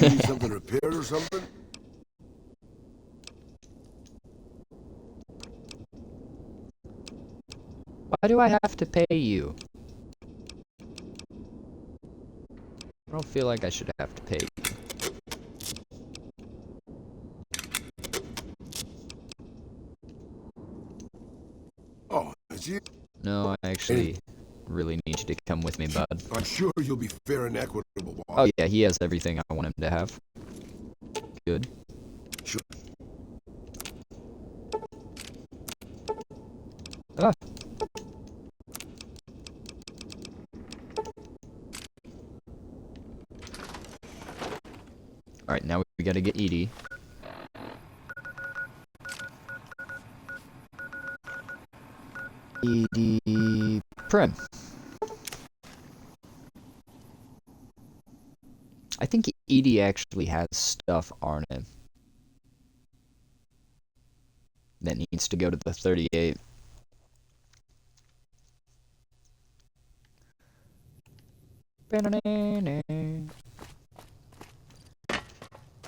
need something repaired or something? Why do I have to pay you? I don't feel like I should have to pay you. Oh, it's you. No, I actually really need you to come with me, bud. I'm sure you'll be fair and equitable, boss. Oh yeah, he has everything I want him to have. Good. Sure. Ah. Alright, now we gotta get Edie. Edie Prim. I think Edie actually has stuff on him that needs to go to the 38.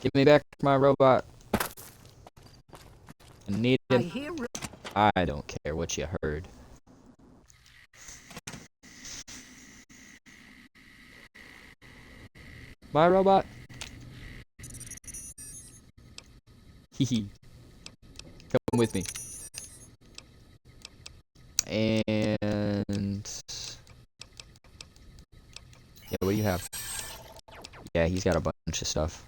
Give me back my robot. I need him. I don't care what you heard. My robot. Hehe. Come with me. And yeah, what do you have? Yeah, he's got a bunch of stuff.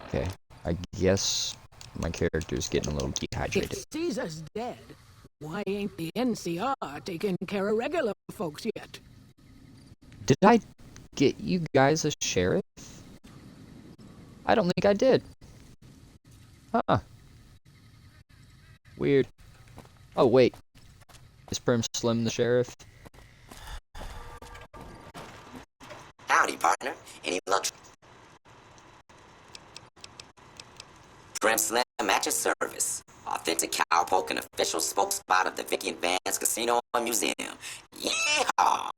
Okay, I guess my character's getting a little dehydrated. If Caesar's dead, why ain't the NCR taking care of regular folks yet? Did I get you guys a sheriff? I don't think I did. Huh. Weird. Oh, wait. Is Prim Slim the sheriff? Howdy, partner. Any luck? Prim Slim at your service. Authentic cowpoke and official spokesspot of the Vicky and Vance Casino and Museum. Yeehaw!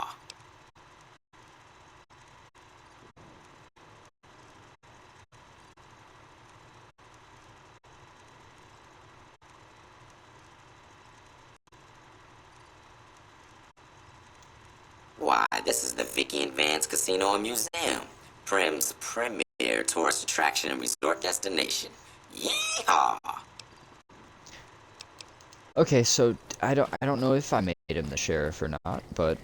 Why, this is the Vicky and Vance Casino and Museum. Prim's premier tourist attraction and resort destination. Yeehaw! Okay, so I don't know if I made him the sheriff or not, but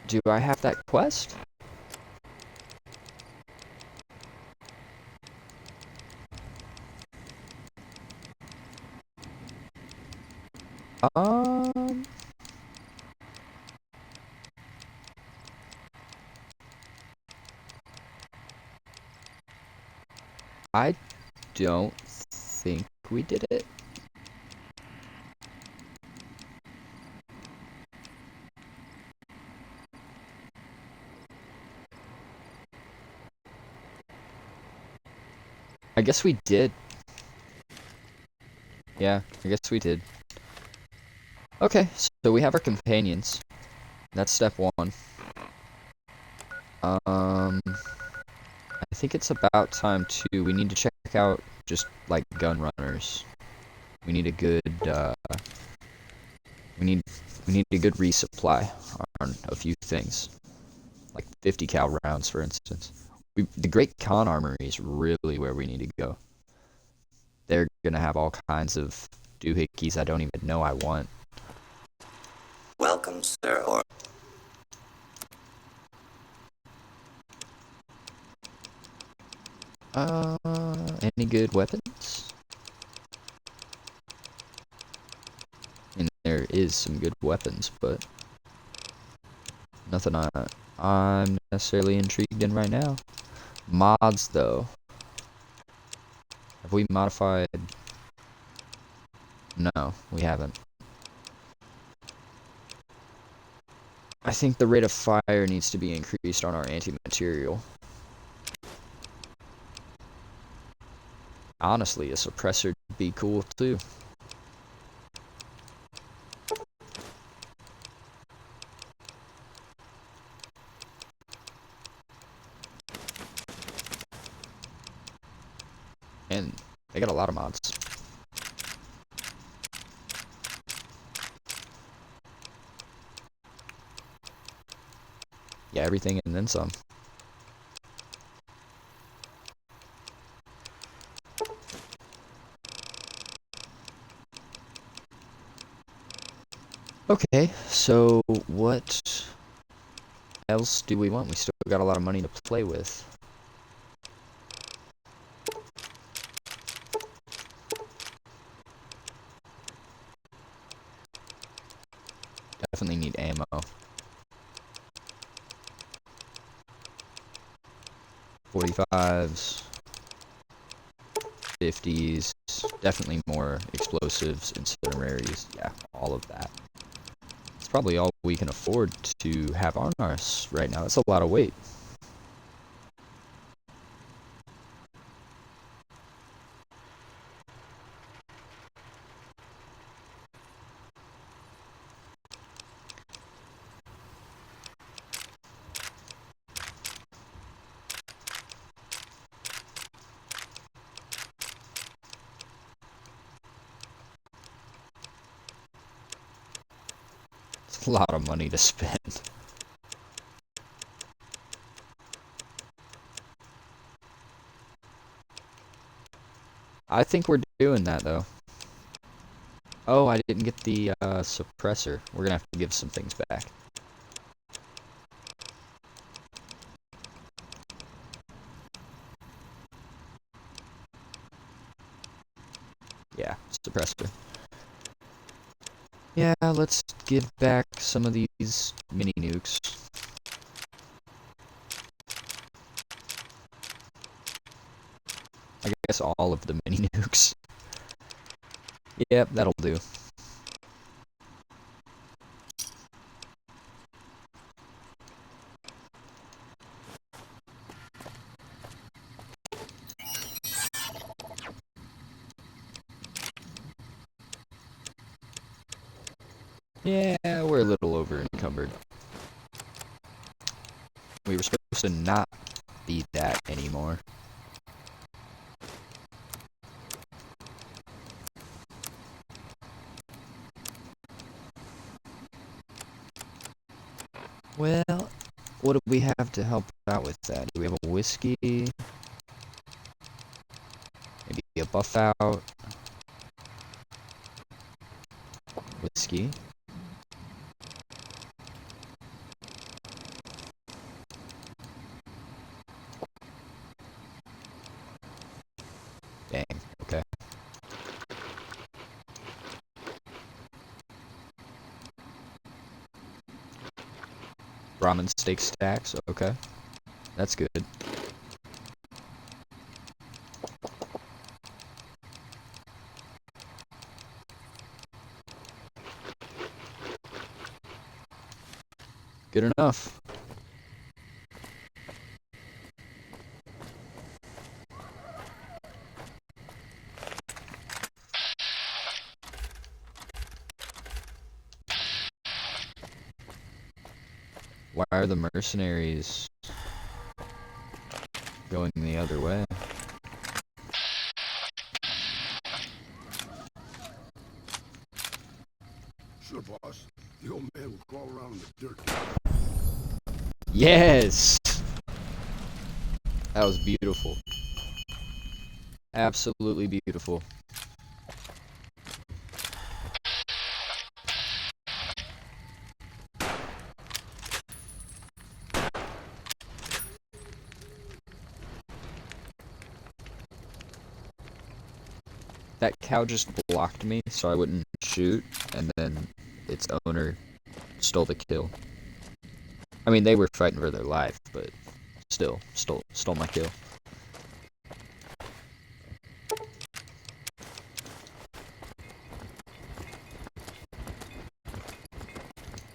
do I have that quest? Um, I don't think we did it. I guess we did. Yeah, I guess we did. Okay, so we have our companions. That's step one. I think it's about time to. We need to check out just like gun runners. We need a good. We need a good resupply on a few things, like 50 cal rounds, for instance. The Great Khan Armory is really where we need to go. They're gonna have all kinds of doohickeys I don't even know I want. Welcome, sir, or Any good weapons? And there is some good weapons, but nothing I'm necessarily intrigued in right now. Mods, though. Have we modified? No, we haven't. I think the rate of fire needs to be increased on our anti-material. Honestly, a suppressor would be cool too. And they got a lot of mods. Yeah, everything and then some. Okay, so what else do we want? We still got a lot of money to play with. Definitely need ammo. 45s, 50s, definitely more explosives, incendiaries. Yeah, all of that. It's probably all we can afford to have on us right now. That's a lot of weight. It's a lot of money to spend. I think we're doing that, though. Oh, I didn't get the suppressor. We're gonna have to give some things back. Yeah, suppressor. Yeah, let's give back some of these mini nukes. I guess all of the mini nukes. Yep, that'll do. Yeah, we're a little over encumbered. We were supposed to not be that anymore. Well, What do we have to help out with that? Do we have a whiskey? Maybe a buff out? Whiskey. Dang, okay. Ramen steak stacks, okay. That's good. Good enough. Why are the mercenaries going the other way? Sure, boss. The old man will crawl around in the dirt. Yes! That was beautiful. Absolutely beautiful. That cow just blocked me so I wouldn't shoot, and then its owner stole the kill. I mean, they were fighting for their life, but still, stole my kill.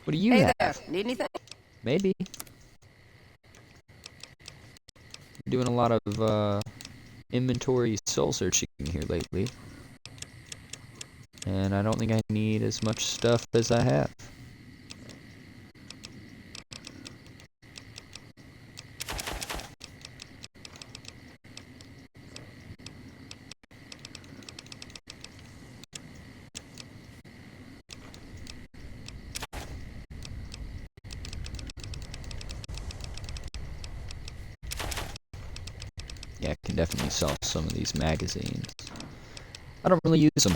What do you have? There. Need anything? Maybe. Doing a lot of inventory soul searching here lately. And I don't think I need as much stuff as I have. Yeah, I can definitely sell some of these magazines. I don't really use them.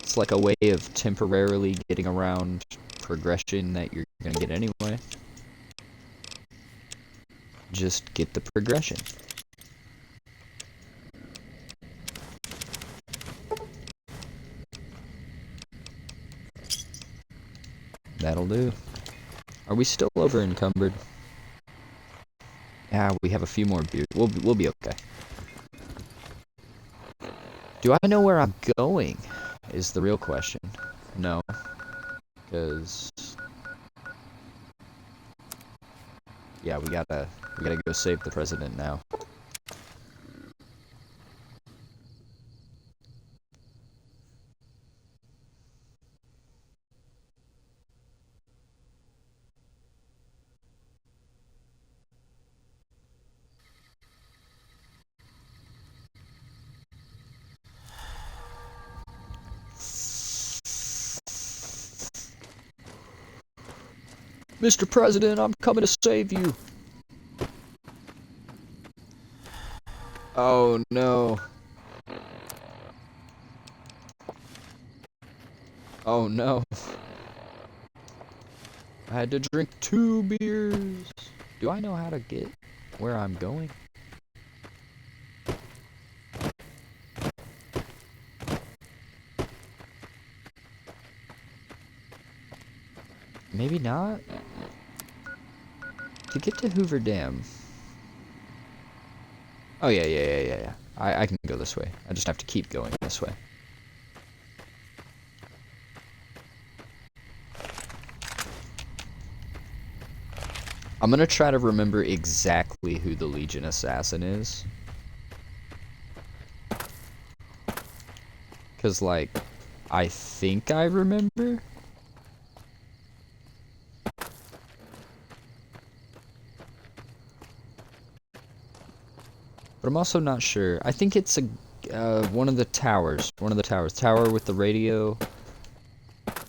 It's like a way of temporarily getting around progression that you're gonna get anyway. Just get the progression. That'll do. Are we still over encumbered? Yeah, we have a few more beers. We'll be okay. Do I know where I'm going? Is the real question. No. Because yeah, we gotta go save the president now. Mr. President, I'm coming to save you. Oh no. Oh no. I had to drink 2 beers. Do I know how to get where I'm going? Maybe not. To get to Hoover Dam. Oh yeah. I can go this way. I just have to keep going this way. I'm gonna try to remember exactly who the Legion Assassin is. Cause like, I think I remember. But I'm also not sure. I think it's one of the towers. One of the towers. Tower with the radio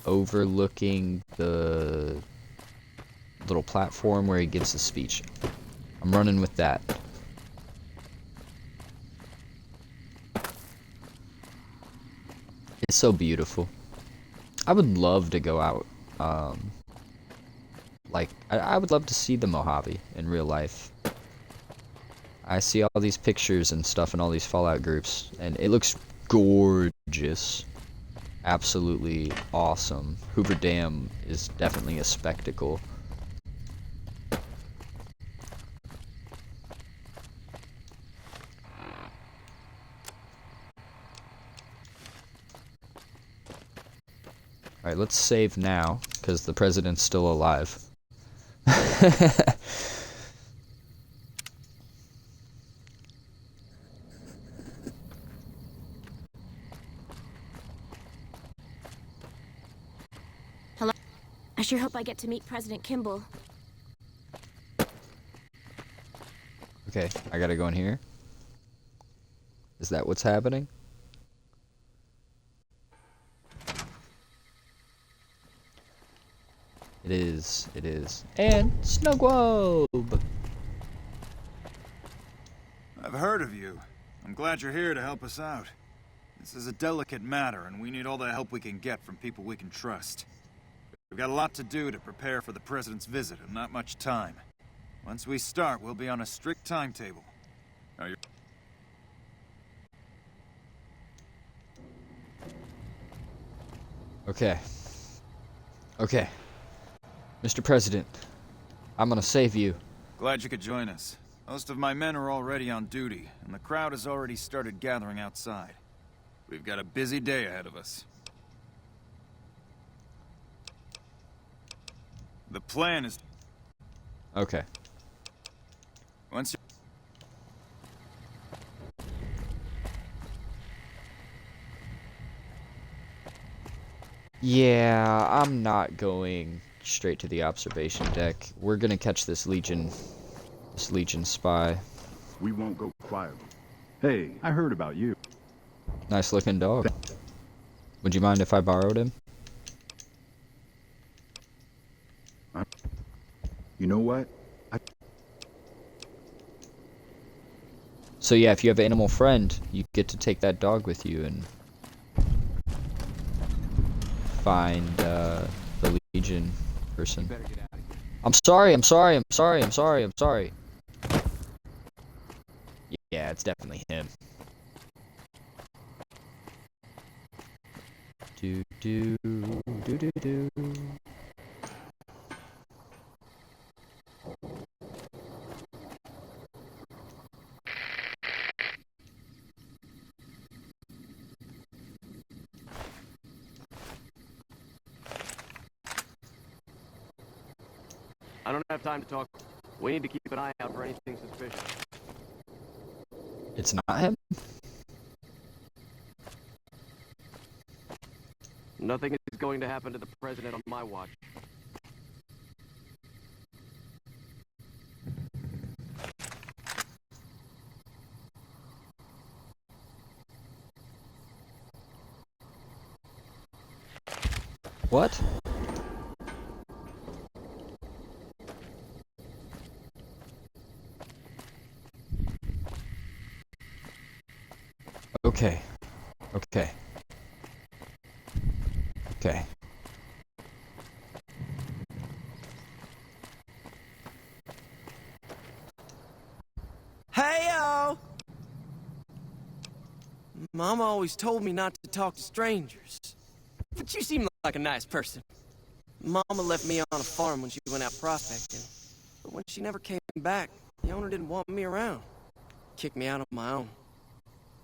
overlooking the little platform where he gives the speech. I'm running with that. It's so beautiful. I would love to go out. Like, I would love to see the Mojave in real life. I see all these pictures and stuff in all these Fallout groups, and it looks gorgeous. Absolutely awesome. Hoover Dam is definitely a spectacle. Alright, let's save now, because the president's still alive. Hello? I sure hope I get to meet President Kimball. Okay, I gotta go in here. Is that what's happening? It is, it is. And snow globe! I've heard of you. I'm glad you're here to help us out. This is a delicate matter, and we need all the help we can get from people we can trust. We've got a lot to do to prepare for the President's visit, and not much time. Once we start, we'll be on a strict timetable. Now you're... Okay. Okay. Mr. President, I'm gonna save you. Glad you could join us. Most of my men are already on duty, and the crowd has already started gathering outside. We've got a busy day ahead of us. The plan is... Okay. Once you... Yeah, I'm not going straight to the observation deck. We're gonna catch this Legion spy. We won't go quietly. Hey, I heard about you. Nice looking dog. Would you mind if I borrowed him? You know what? So yeah, if you have an animal friend, you get to take that dog with you and find the Legion person. I'm sorry. Yeah, it's definitely him. Do do do do do. I don't have time to talk. We need to keep an eye out for anything suspicious. It's not him? Nothing is going to happen to the president on my watch. What? Okay. Okay. Okay. Hey-o! Mama always told me not to talk to strangers. But you seem like a nice person. Mama left me on a farm when she went out prospecting. But when she never came back, the owner didn't want me around. Kicked me out on my own.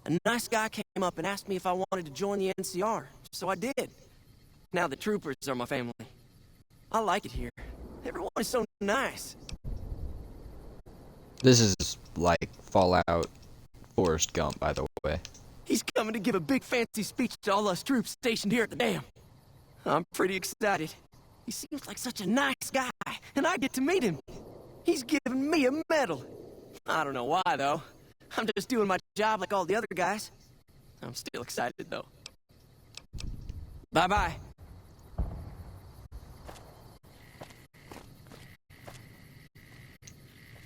A nice guy came up and asked me if I wanted to join the NCR, so I did. Now the troopers are my family. I like it here. Everyone is so nice. This is like Fallout Forrest Gump, by the way. He's coming to give a big fancy speech to all us troops stationed here at the dam. I'm pretty excited. He seems like such a nice guy, and I get to meet him. He's giving me a medal. I don't know why, though. I'm just doing my job like all the other guys. I'm still excited, though. Bye-bye.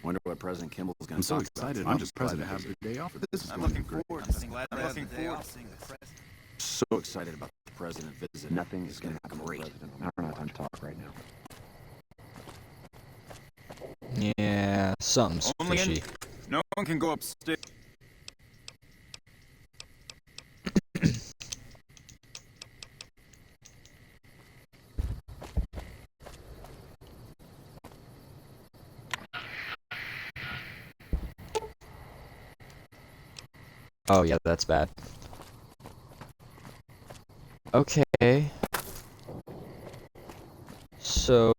Wonder what President Kimball's gonna I'm so talk about. excited. I'm just glad to have the day off. This is I'm going looking great. forward to seeing this. So excited about the president visit. Nothing is going to come great. president. I don't have time to talk right now. Yeah, something's Only fishy. No one can go upstairs. Oh yeah, that's bad. Okay. So...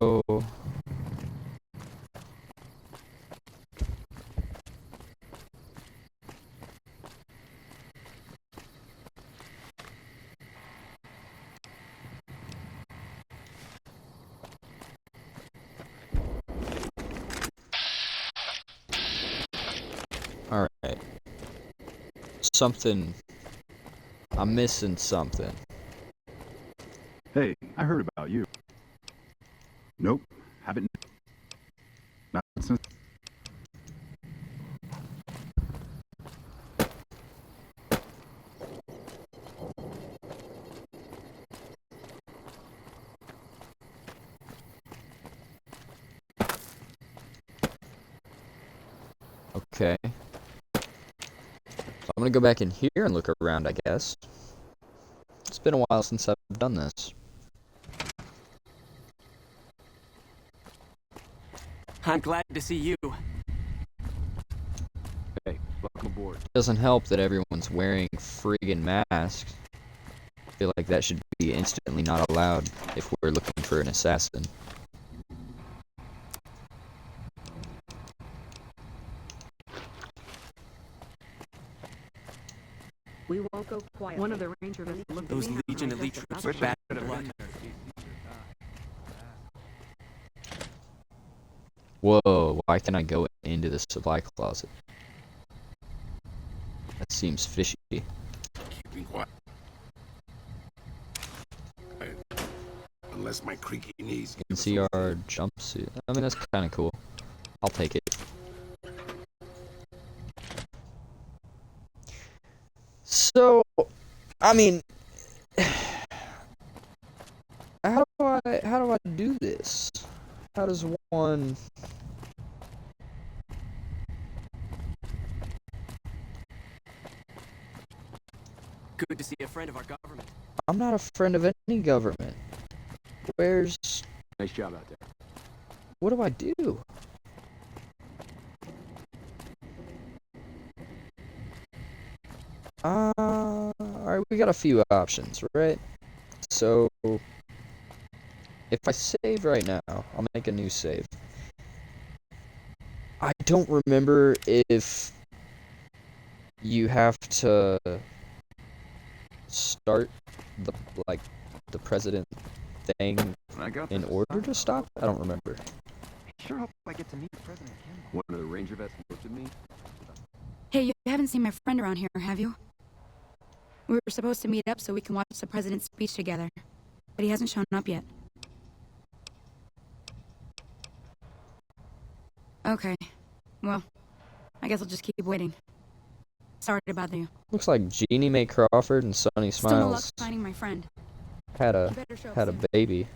Alright. Something... I'm missing something. Hey, I heard about you. Nope, haven't. Not since. Okay. So I'm gonna go back in here and look around, I guess. It's been a while since I've done this. I'm glad to see you. Hey, welcome aboard. Doesn't help that everyone's wearing friggin' masks. I feel like that should be instantly not allowed if we're looking for an assassin. We won't go quiet. One of the Ranger looked Those Legion elite troops are bad luck. Whoa, why can't I go into the supply closet? That seems fishy. Keeping quiet. Unless my creaky knees. NCR jumpsuit. I mean, that's kind of cool. I'll take it. So, I mean, how do I do this? How does one... Good to see a friend of our government. I'm not a friend of any government. Where's... Nice job out there. What do I do? Alright, we got a few options, right? So, if I save right now, I'll make a new save. I don't remember if you have to start the president thing in order to stop. I don't remember. Sure hope I get to meet President Kimball. One of the Ranger vets looked at me. Hey, you haven't seen my friend around here, have you? We were supposed to meet up so we can watch the president's speech together, but he hasn't shown up yet. Okay. Well, I guess I'll just keep waiting. Sorry to bother you. Looks like Jeannie Mae Crawford and Sonny Still no luck Smiles finding my friend. had a You better show up had a soon. baby.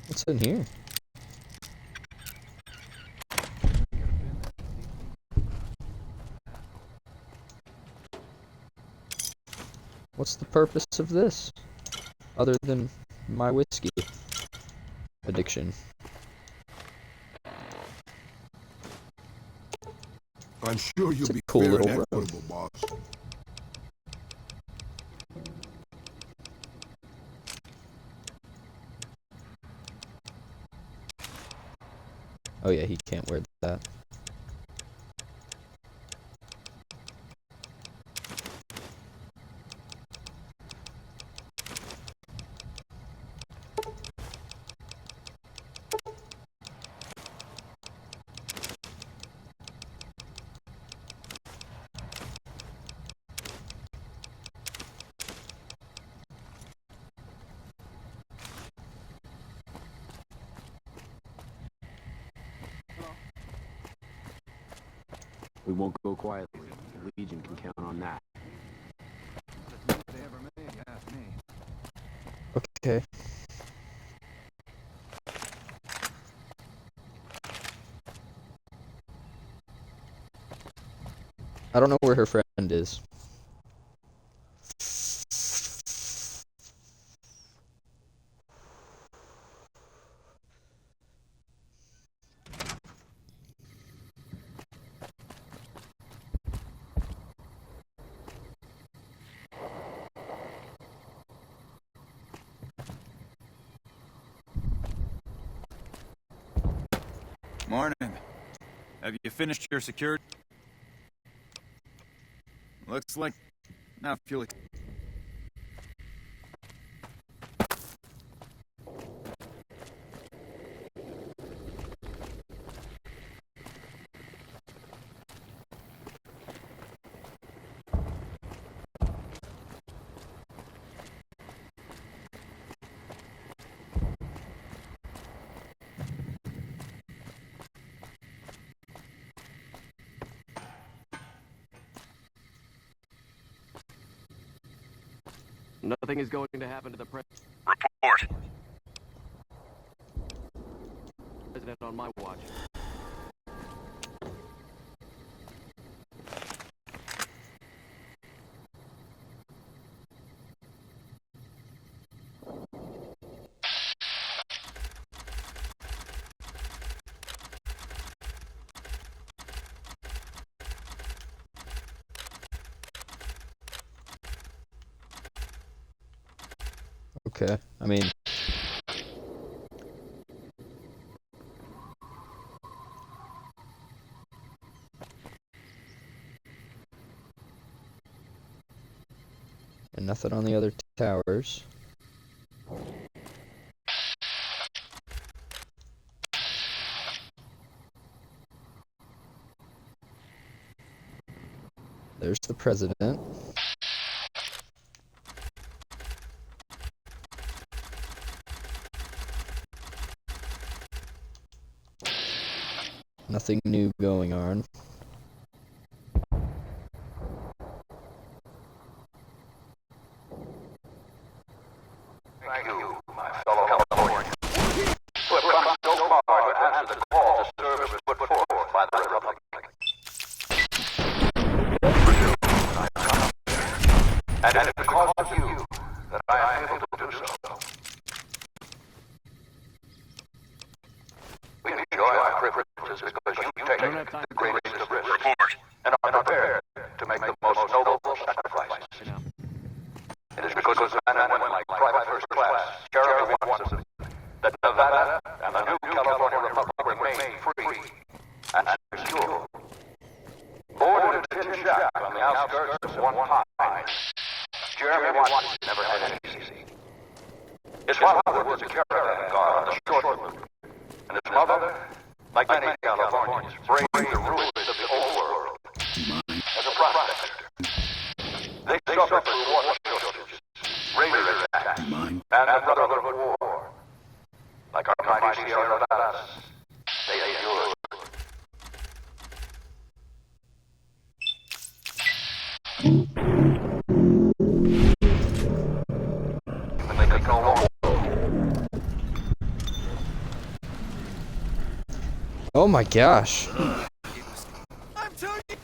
What's in here? What's the purpose of this? Other than my whiskey addiction. I'm sure you'll be cool fair little and room. equitable, boss. Oh yeah, he can't wear that. We won't go quietly. The Legion can count on that. Okay. I don't know where her friend is. Morning. Have you finished your security? Looks like... Now fuel... Nothing is going to happen to the president on my watch. Okay, I mean... And nothing on the other towers. There's the president. Nothing new going on. Thank you, my fellow Californians, who have come so far to answer the call to service put forth by the Republic. And it is because of you that I am able to do so. We enjoy our privileges because you take the greatest of risks and are prepared to make the most noble sacrifices. It is because of men and women like Private First Class, Jeremy Watson, that Nevada and the new California Republic remain free and secure. Born in a tin shack on the outskirts of One Pine, Jeremy Watson never had it easy. His father was a caravan guard on the short route, and his mother, like many Californians, braved the ruins of the old world as a prospector. They suffered through water shortages, raider attacks, and the Brotherhood War. Like our mighty Sierra Nevadas, they endured. They could no longer. Oh my gosh. I'm telling you...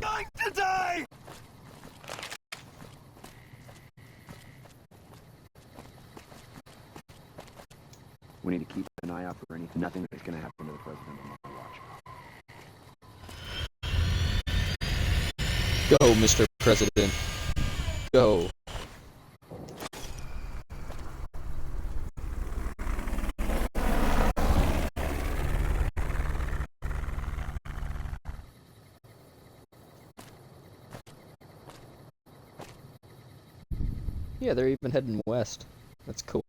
Going to die! We need to keep an eye out for anything. Nothing that's going to happen to the president on my watch. Go, Mr. President. Go. Yeah, they're even heading west. That's cool.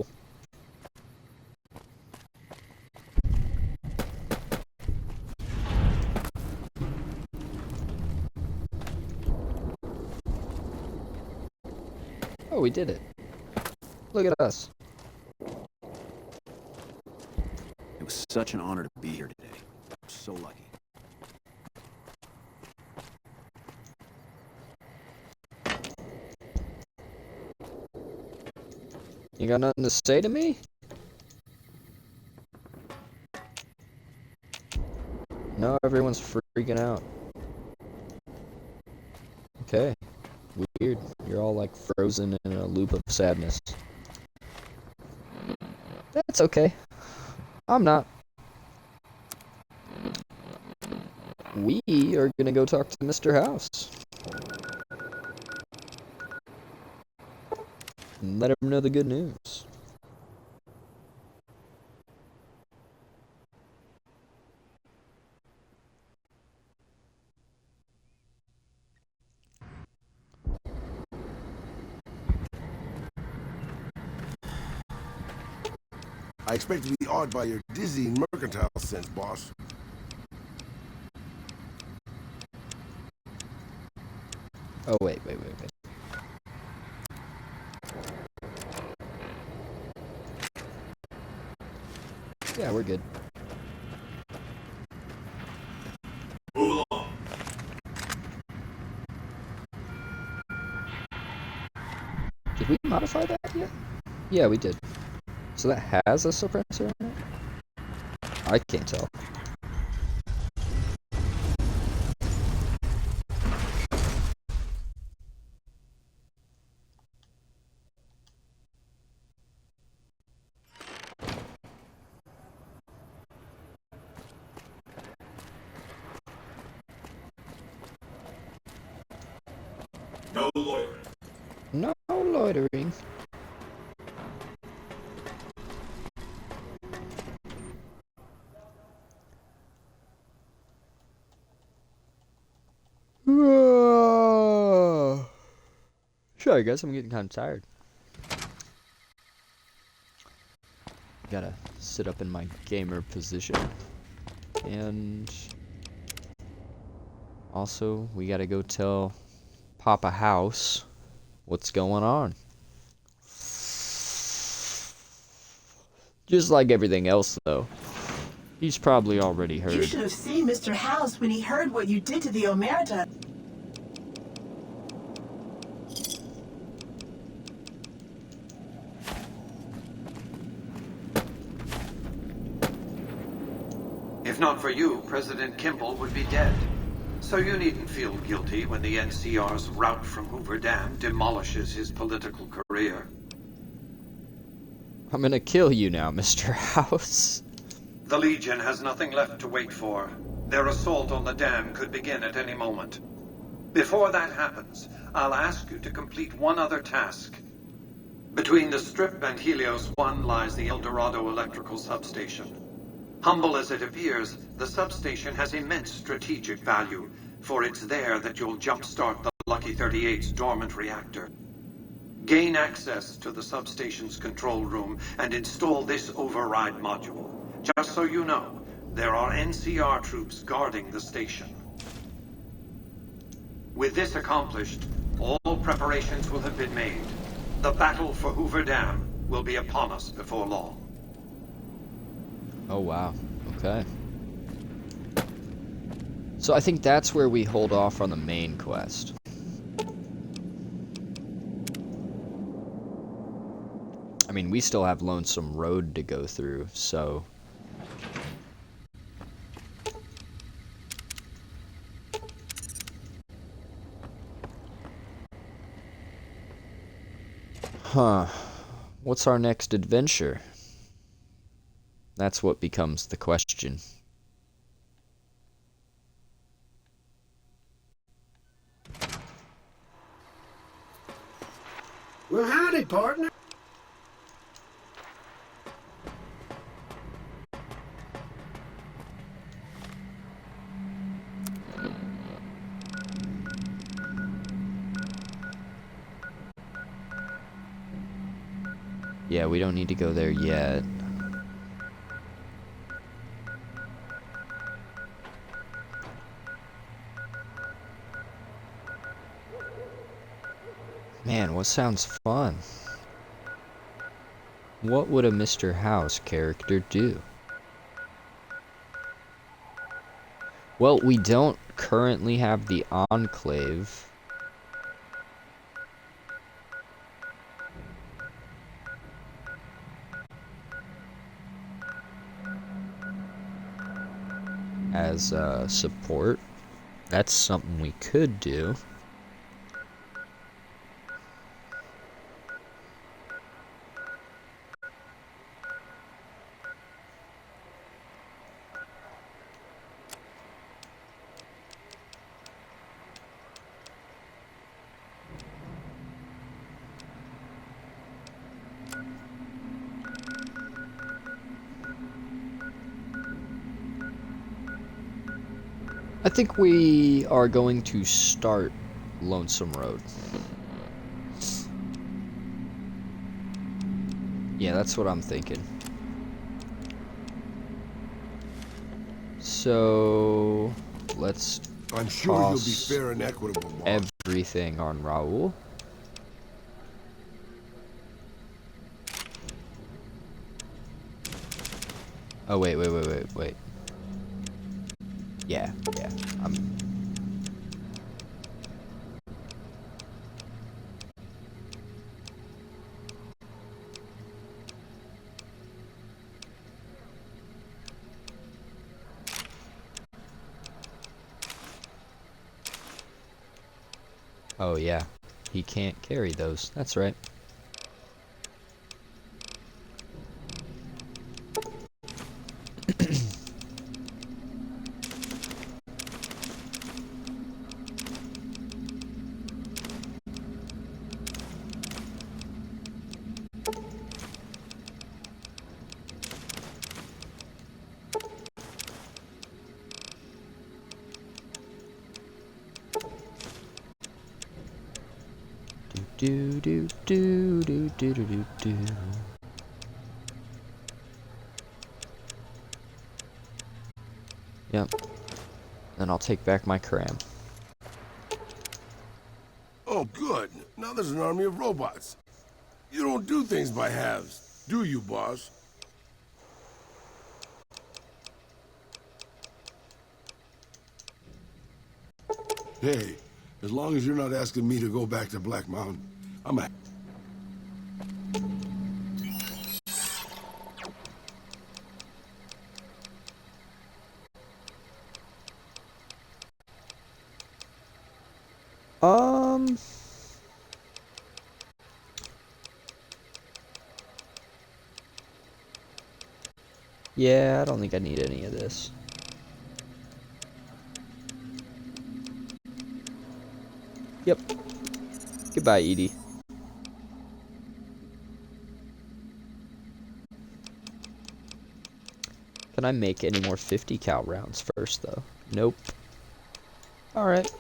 Oh, we did it. Look at us. was such an honor to be here today. I'm so lucky. You got nothing to say to me? No, everyone's freaking out. Okay. Weird. You're all like frozen in a loop of sadness. That's okay. I'm not. We are gonna go talk to Mr. House. And let him know the good news. I expect to be awed by your dizzying mercantile sense, boss. Oh, wait. Yeah, we're good. Move along. Did we modify that yet? Yeah, we did. So that has a suppressor in it? I can't tell. No loitering. No loitering. Sorry guys, I'm getting kind of tired. Gotta sit up in my gamer position. And also, we gotta go tell Papa House what's going on. Just like everything else, though. He's probably already heard. You should have seen Mr. House when he heard what you did to the Omerta. If not for you, President Kimball would be dead. So you needn't feel guilty when the NCR's rout from Hoover Dam demolishes his political career. I'm gonna kill you now, Mr. House. The Legion has nothing left to wait for. Their assault on the dam could begin at any moment. Before that happens, I'll ask you to complete one other task. Between the Strip and Helios 1 lies the El Dorado electrical substation. Humble as it appears, the substation has immense strategic value, for it's there that you'll jumpstart the Lucky 38's dormant reactor. Gain access to the substation's control room and install this override module. Just so you know, there are NCR troops guarding the station. With this accomplished, all preparations will have been made. The battle for Hoover Dam will be upon us before long. Oh, wow. Okay. So I think that's where we hold off on the main quest. I mean, we still have Lonesome Road to go through, so... Huh. What's our next adventure? That's what becomes the question. Well, howdy, partner. Yeah, we don't need to go there yet. Man, what sounds fun? What would a Mr. House character do? Well, we don't currently have the Enclave. As support. That's something we could do. I think we are going to start Lonesome Road. Yeah, that's what I'm thinking. So let's I'm sure you'll be fair and equitable, boss. Everything on Raul. Oh wait. Yeah. Oh yeah, he can't carry those. That's right. Do. Yep. Then I'll take back my cram. Oh, good. Now there's an army of robots. You don't do things by halves, do you, boss? Hey, as long as you're not asking me to go back to Black Mountain, I'm a... Yeah, I don't think I need any of this. Yep. Goodbye, Edie. Can I make any more 50 cal rounds first, though? Nope. Alright.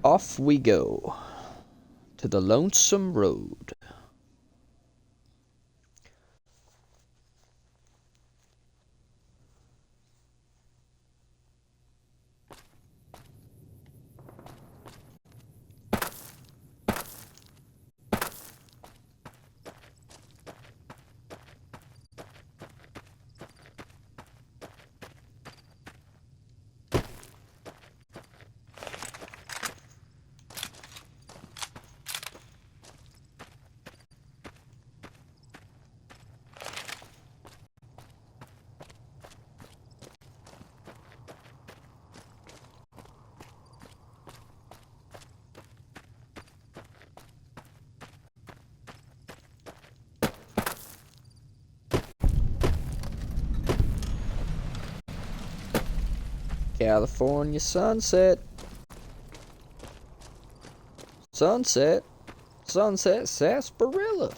Off we go to the Lonesome Road. California sunset. Sunset sarsaparilla.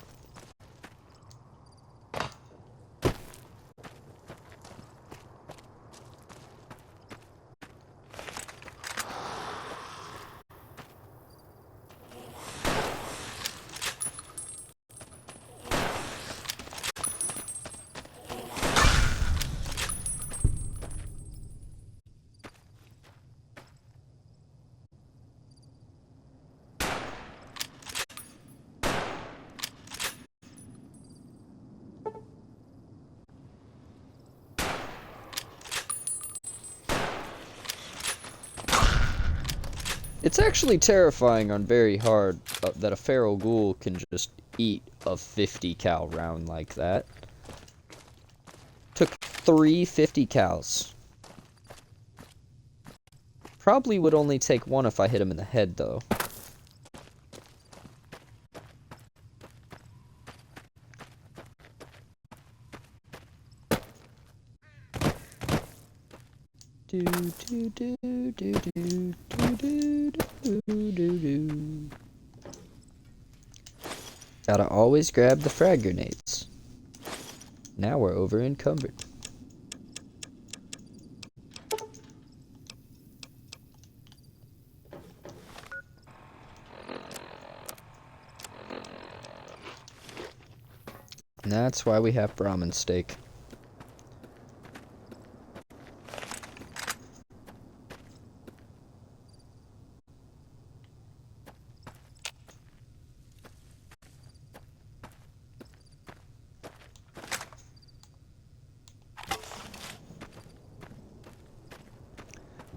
It's actually terrifying on very hard that a feral ghoul can just eat a 50 cal round like that. Took 3 50 cals. Probably would only take 1 if I hit him in the head, though. Do do do do do do do do do do. Gotta always grab the frag grenades. Now we're over encumbered. And that's why we have Brahmin steak.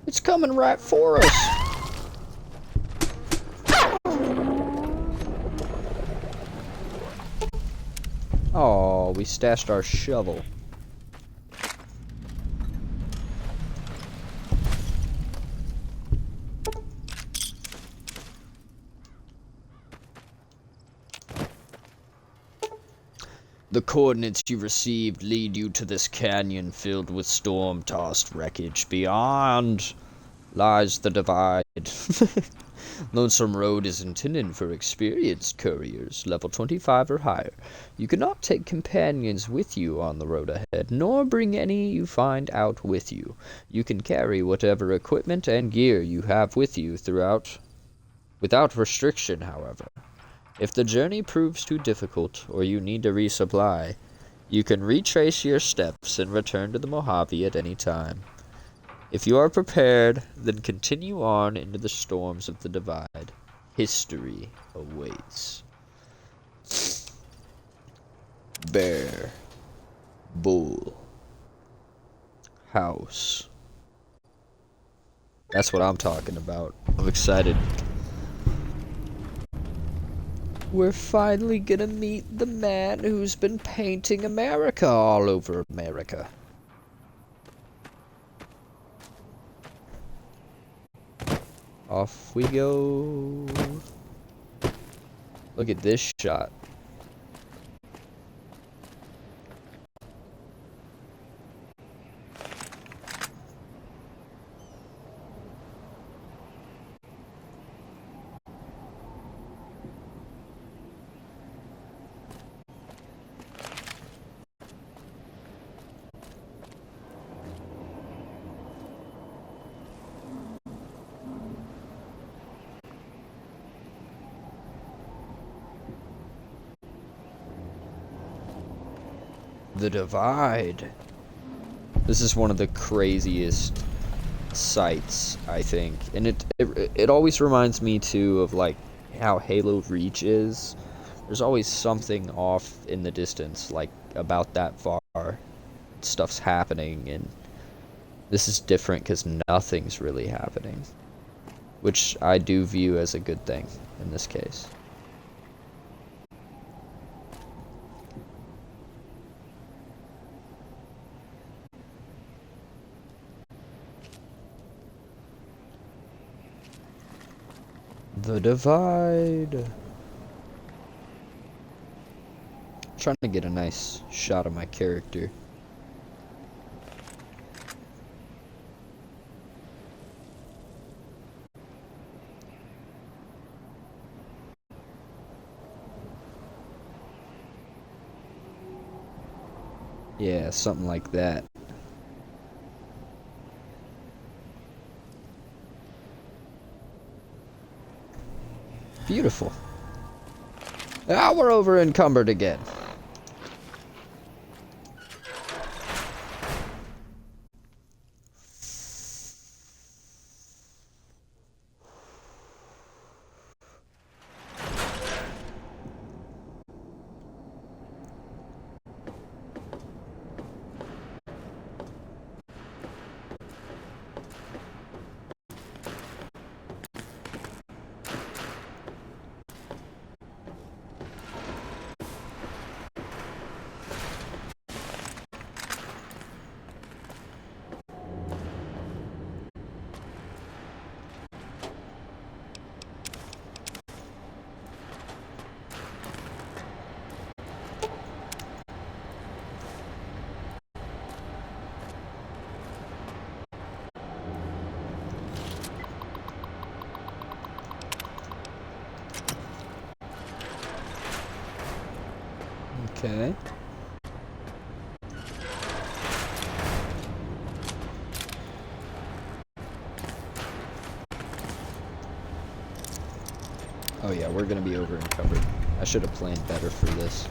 It's coming right for us. Oh, we stashed our shovel. The coordinates you received lead you to this canyon filled with storm-tossed wreckage. Beyond lies the divide. Lonesome Road is intended for experienced couriers, level 25 or higher. You cannot take companions with you on the road ahead, nor bring any you find out with you. You can carry whatever equipment and gear you have with you without restriction, however. If the journey proves too difficult, or you need to resupply, you can retrace your steps and return to the Mojave at any time. If you are prepared, then continue on into the storms of the Divide. History awaits. Bear. Bull. House. That's what I'm talking about. I'm excited. We're finally gonna meet the man who's been painting America all over America. Off we go. Look at this shot. The Divide. This is one of the craziest sights, I think, and it always reminds me too of like how Halo Reach is. There's always something off in the distance, like about that far. Stuff's happening, and this is different because nothing's really happening, which I do view as a good thing in this case. The Divide. Trying to get a nice shot of my character. Yeah, something like that. Beautiful. Now we're over encumbered again. Okay. Oh yeah, we're gonna be over encumbered. I should have planned better for this.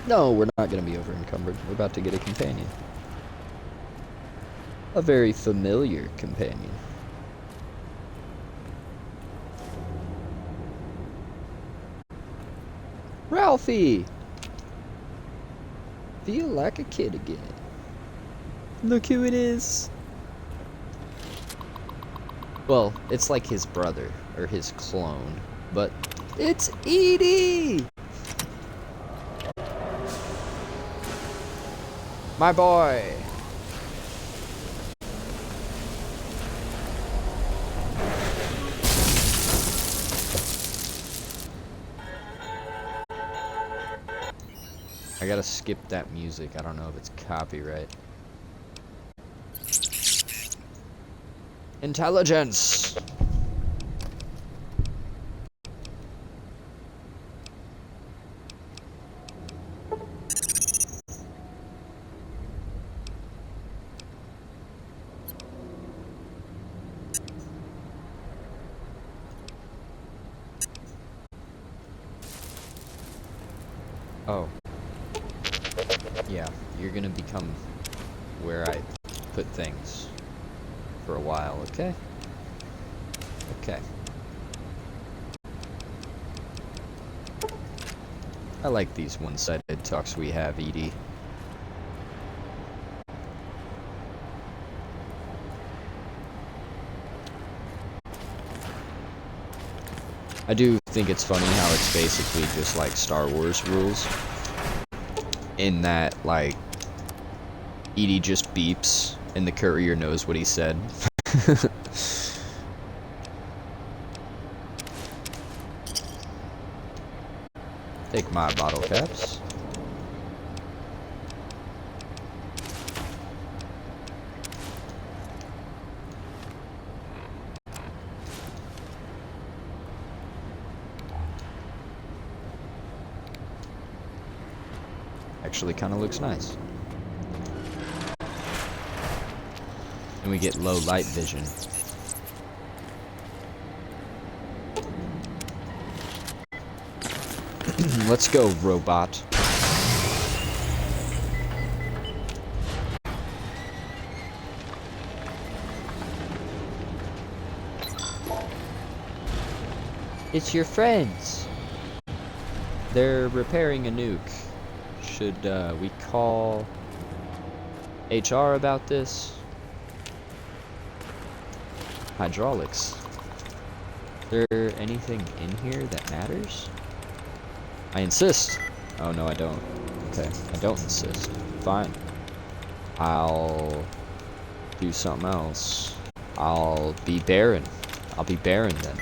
No, we're not gonna be over encumbered. We're about to get a companion. A very familiar companion. Ralphie! Feel like a kid again. Look who it is. Well, it's like his brother, or his clone, but it's Edie! My boy! I gotta skip that music. I don't know if it's copyright. Intelligence! Oh. Yeah, you're gonna become where I put things for a while, okay? Okay. I like these one-sided talks we have, Edie. I do think it's funny how it's basically just like Star Wars rules. In that, like, Edie just beeps and the courier knows what he said. Take my bottle caps. Actually kind of looks nice. And we get low light vision. Let's go, robot. It's your friends. They're repairing a nuke. Should we call HR about this? Hydraulics. Is there anything in here that matters? I insist. Oh no, I don't. Okay, I don't insist. Fine. I'll do something else. I'll be barren. I'll be barren then.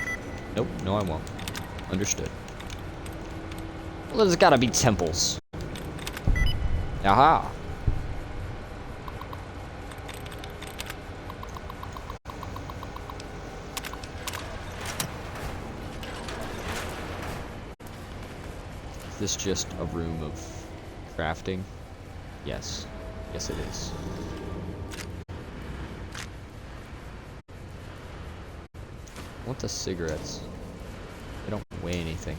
Nope, no I won't. Understood. Well, there's gotta be temples. Aha! Is this just a room of crafting? Yes. Yes, it is. I want the cigarettes. They don't weigh anything.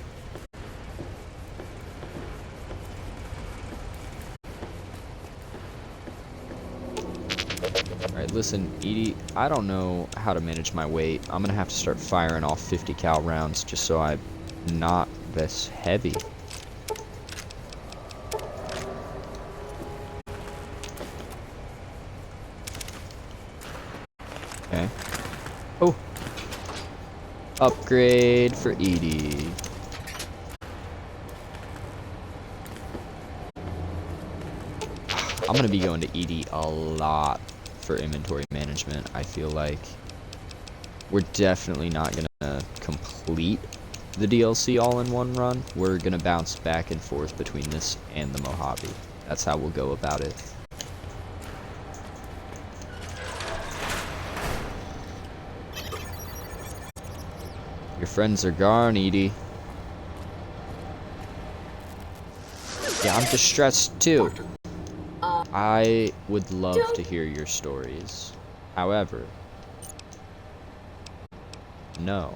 Alright, listen, Edie, I don't know how to manage my weight. I'm gonna have to start firing off 50 cal rounds just so I'm not this heavy. Okay. Oh! Upgrade for Edie. I'm gonna be going to Edie a lot for inventory management. I feel like we're definitely not gonna complete the DLC all in one run. We're gonna bounce back and forth between this and the Mojave. That's how we'll go about it. Your friends are gone, Edie. Yeah, I'm distressed too. I would love to hear your stories. However, no.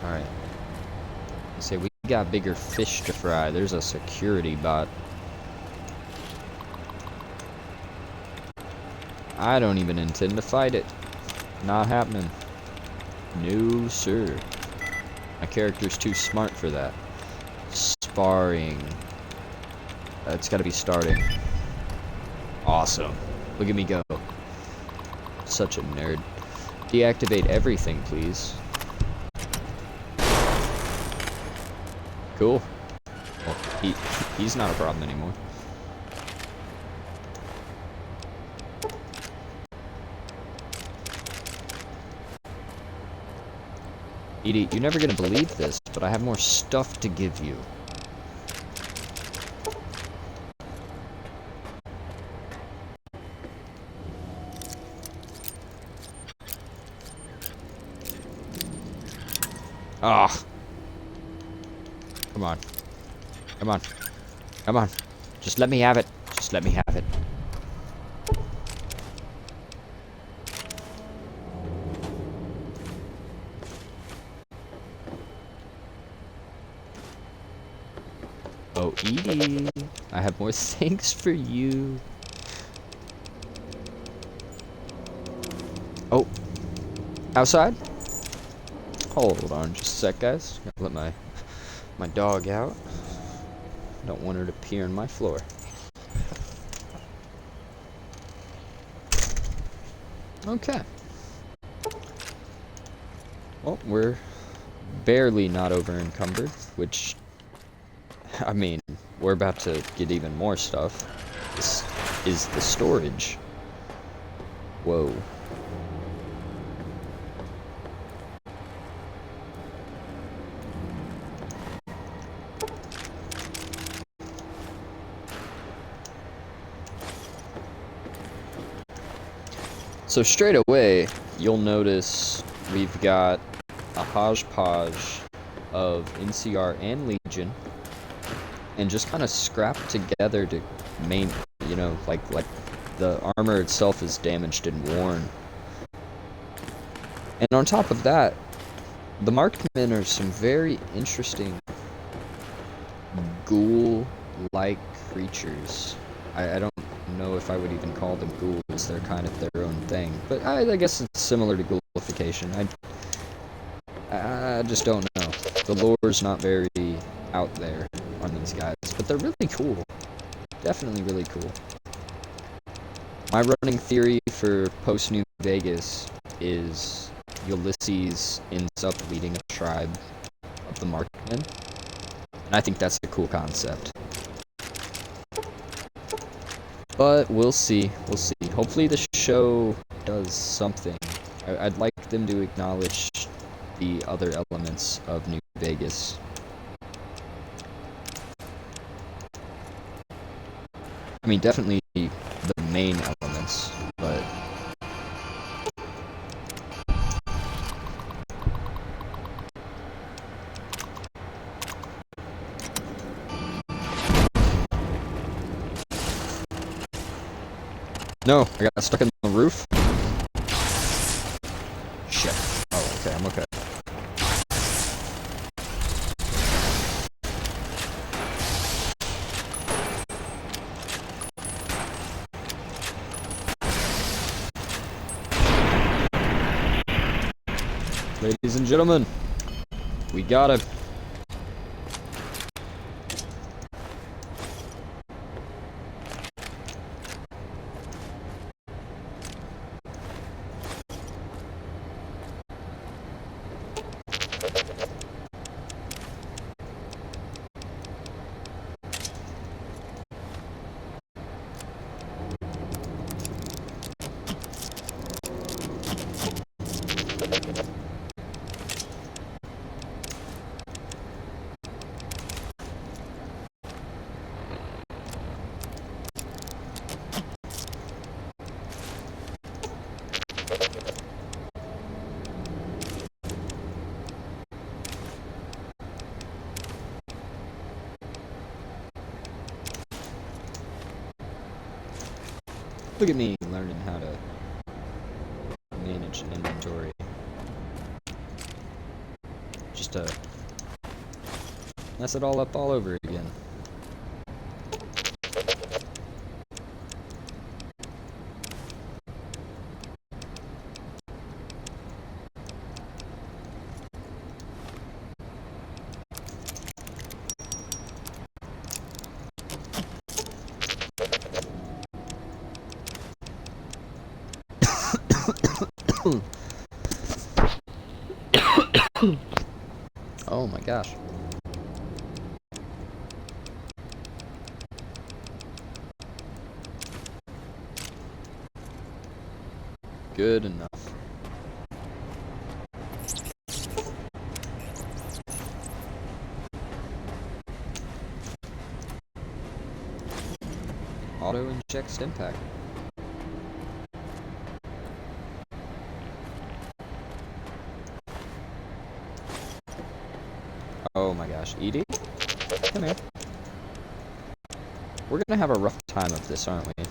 Alright. I say we got bigger fish to fry. There's a security bot. I don't even intend to fight it. Not happening. No, sir. My character's too smart for that. Sparring. It's gotta be starting. Awesome. Look at me go. Such a nerd. Deactivate everything, please. Cool. Well, he's not a problem anymore. Edie, you're never gonna believe this, but I have more stuff to give you. Ah. Come on. Come on. Come on. Just let me have it. Just let me have it. Oh, Edie, I have more things for you. Oh, outside? Hold on just a sec, guys. Gotta let my dog out. Don't want her to pee on my floor. Okay. Well, we're barely not over encumbered, which, I mean, we're about to get even more stuff. This is the storage. Whoa. So straight away, you'll notice we've got a hodgepodge of NCR and Legion, and just kind of scrapped together to you know, like the armor itself is damaged and worn. And on top of that, the markmen are some very interesting ghoul-like creatures. I don't know if I would even call them ghouls. They're kind of their own thing, but I guess it's similar to ghoulification. I just don't know. The lore's not very out there on these guys, but they're really cool. Definitely really cool. My running theory for post-New Vegas is Ulysses ends up leading a tribe of the markmen, and I think that's a cool concept. But we'll see. We'll see. Hopefully the show does something. I'd like them to acknowledge the other elements of New Vegas. I mean, definitely the main elements, but... No, I got stuck in the roof. Shit. Oh, okay, I'm okay. Ladies and gentlemen, we got him. Look at me learning how to manage an inventory. Just to mess it all up all over again. Oh my gosh. Good enough. Auto inject stim pack. Oh my gosh, Edie? Come here. We're gonna have a rough time of this, aren't we?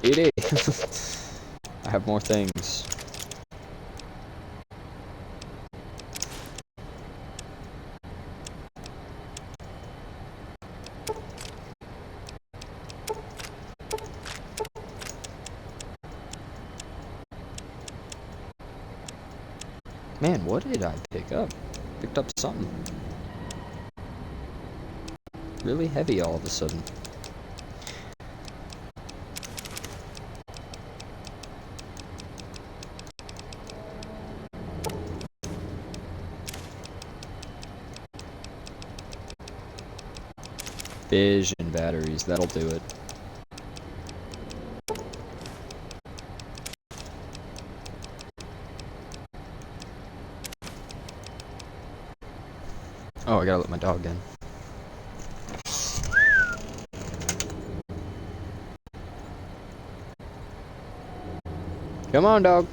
Edie! I have more things. Man, what did I pick up? Picked up something really heavy all of a sudden. Vision batteries, that'll do it. Oh, I gotta let my dog in. Come on, dog.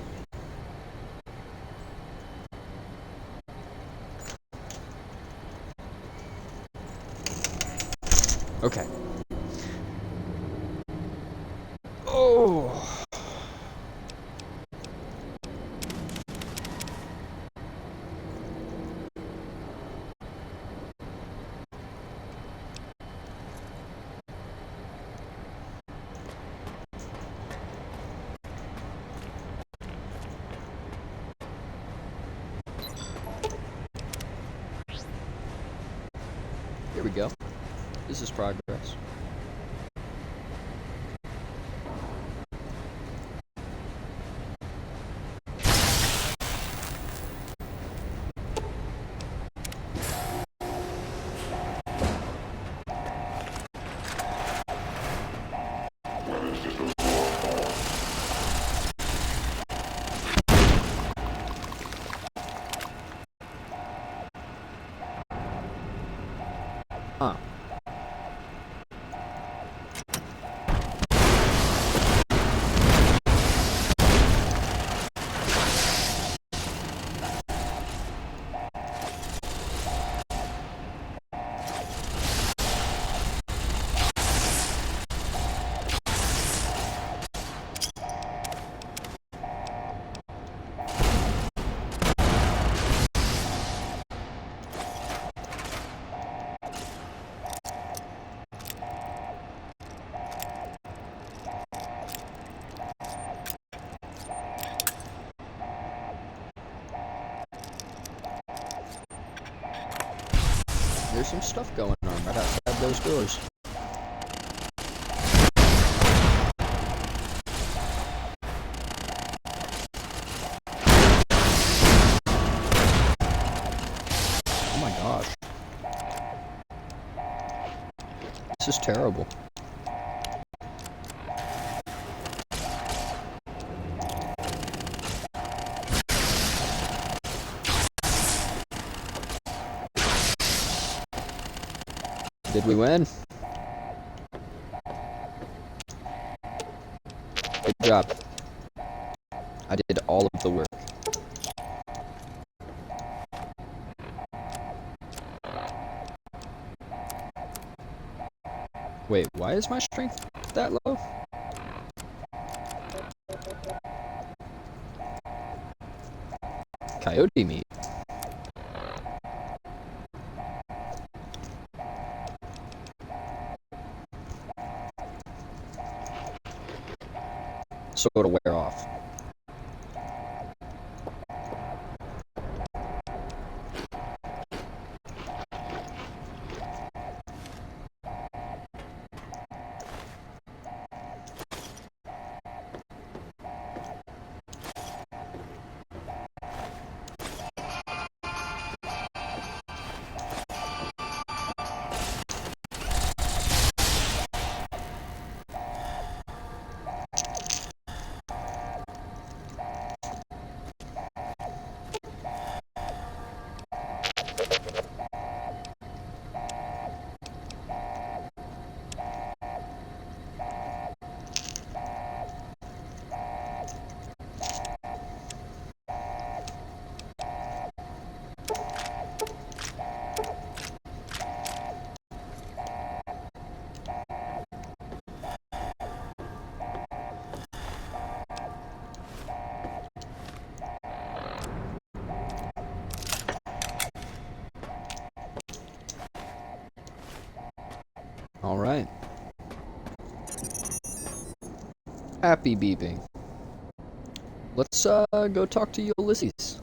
Okay. Oh. Here we go. This is progress. Huh. There's some stuff going on right outside those doors. Oh my gosh. This is terrible. Did we win? Good job. I did all of the work. Wait, why is my strength that low? Coyote meat. So it'll wear off. All right. Happy beeping. Let's go talk to Ulysses.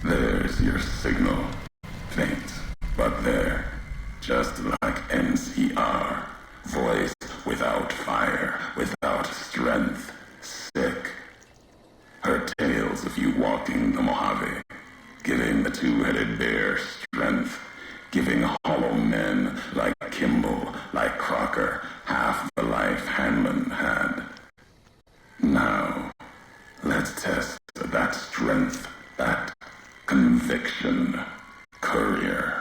There's your signal. Faint, but there. Just like NCR. Voice without fire, without strength. Sick. Her tales of you walking the Mojave. Giving the two-headed bear strength. Giving hollow men like Kimball, like Crocker, half the life Hanlon had. Now, let's test that strength, that conviction. Courier.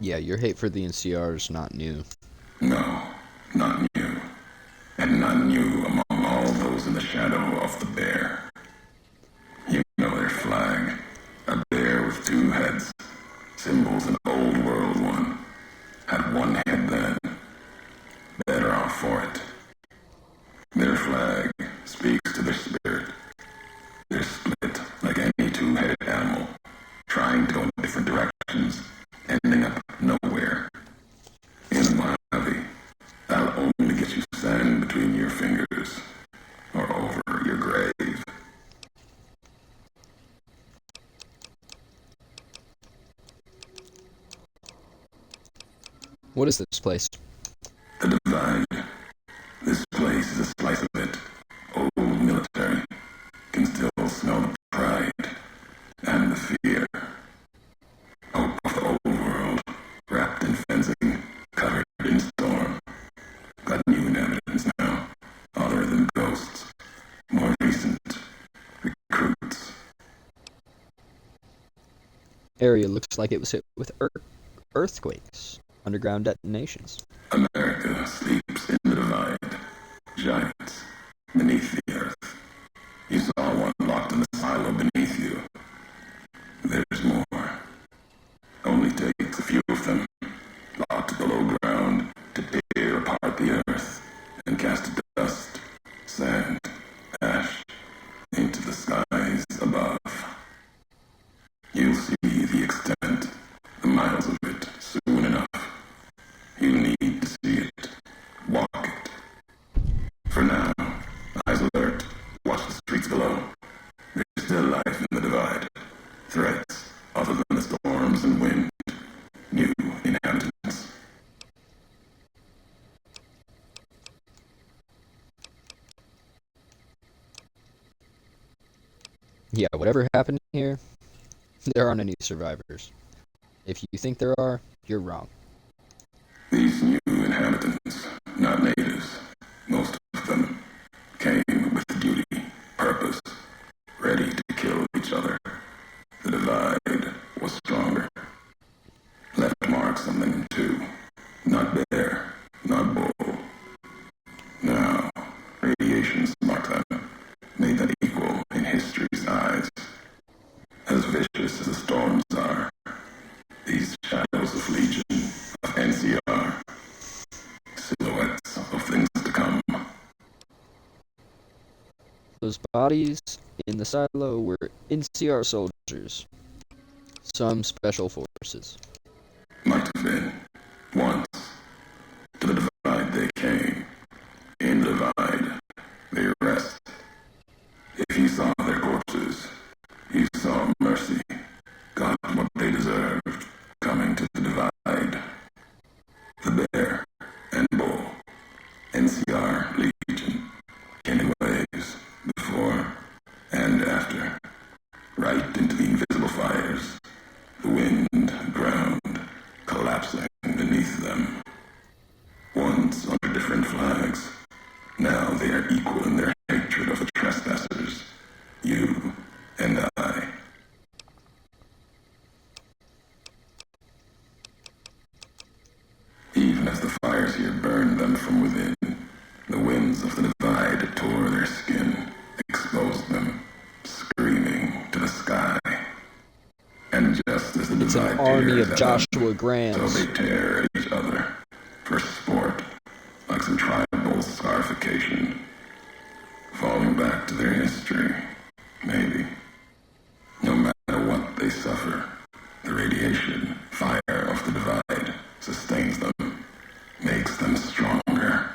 Yeah, your hate for the NCR is not new. No, not new. And not new among all those in the shadow of the bear. You know their flag. A bear with two heads. Symbols an old world one. Had one head then. Better off for it. Their flag speaks to their spirit. They're split like any two-headed animal, trying to go in different directions, ending up nowhere. In the Mojave, that'll only get you sand between your fingers, or over your grave. What is this place? The Divide. This place is a slice of it. Old military. Can still smell the pride and the fear. Hope of the old world, wrapped in fencing, covered in storm. Got new evidence now, other than ghosts. More recent. Recruits. Area looks like it was hit with earthquakes, underground detonations. America sleeps in the Divide. Giants beneath the earth. You saw one locked in the silo beneath you. There's more. Only take Yeah, whatever happened here, there aren't any survivors. If you think there are, you're wrong. These new inhabitants, not natives, most of them, came with duty, purpose, ready to kill each other. The divide was stronger. Left marks on them too. Not bare, not bold. Now, radiation's marked them, made them equal in history's eyes. As vicious as the storms are, these shadows of Legion, of NCR, silhouettes of things to come. Those bodies in the silo were NCR soldiers. Some special forces. Might have been. Once. To the divide they came. In the divide, they rest. If you saw their corpses, you saw mercy. Got what they deserved, coming to the divide. The bear and bull, NCR Legion, came in waves, before and after, right into the invisible fires, the wind, ground, collapsing beneath them. Once under different flags, now they are equal in their hatred of the trespassers, you and I. Even as the fires here burned them from within, the winds of the divide tore their skin, exposed them, screaming to the sky. And just as the It's an divide army tears of at Joshua them, Grants. so they tear at each other, for sport, like some tribal scarification. Falling back to their history, maybe. No matter what they suffer, the radiation, fire of the divide sustains them, makes them stronger.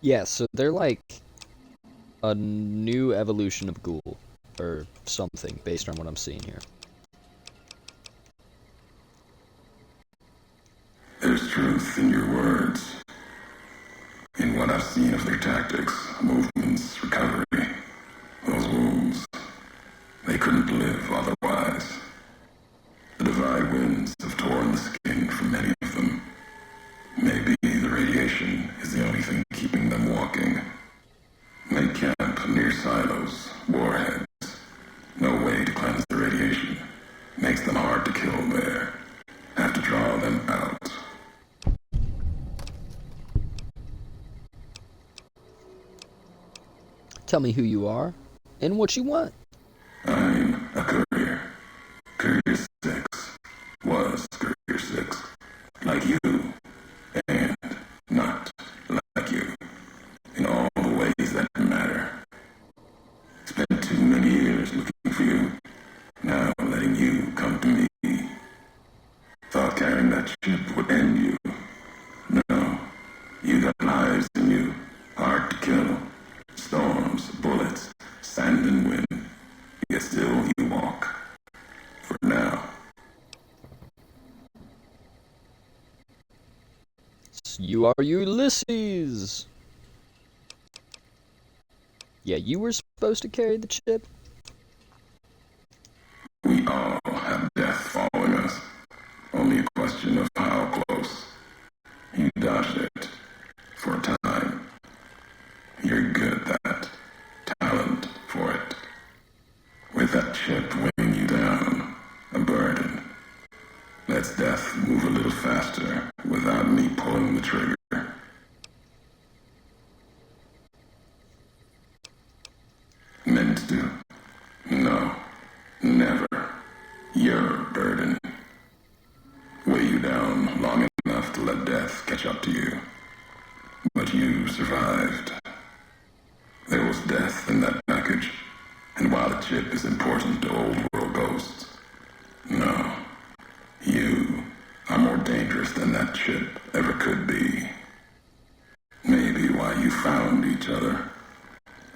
Yeah, so they're like a new evolution of ghoul, or something, based on what I'm seeing here. There's truth in your words. In what I've seen of their tactics, movements, recovery, those wounds, they couldn't live otherwise. The divide winds have torn the skin from many of them. Maybe the radiation is the only thing keeping them walking. They camp near silos, warheads. No way to cleanse the radiation. Makes them hard to kill there. Have to draw them out. Tell me who you are, and what you want. I'm a courier. Courier 6. Was Courier 6. Like you. And not like you. In all the ways that matter. Spent too many years looking for you. Now letting you come to me. Thought carrying that ship would end you. No. You got lives in you. Hard to kill. Storms, bullets, sand and wind. Yet still you walk. For now. You are Ulysses! Yeah, you were supposed to carry the chip? We all have death following us. Only a question of how close. You dodged it. For a time. You're good at that. Talent for it. With that chip weighing you down. A burden. Lets death move a little faster without me pulling the trigger. Meant to. No. Never. Your burden. Weigh you down long enough to let death catch up to you. But you survived. There was death in that package. And while the chip is important to old world ghosts, no. You are more dangerous than that chip ever could be. Maybe why you found each other.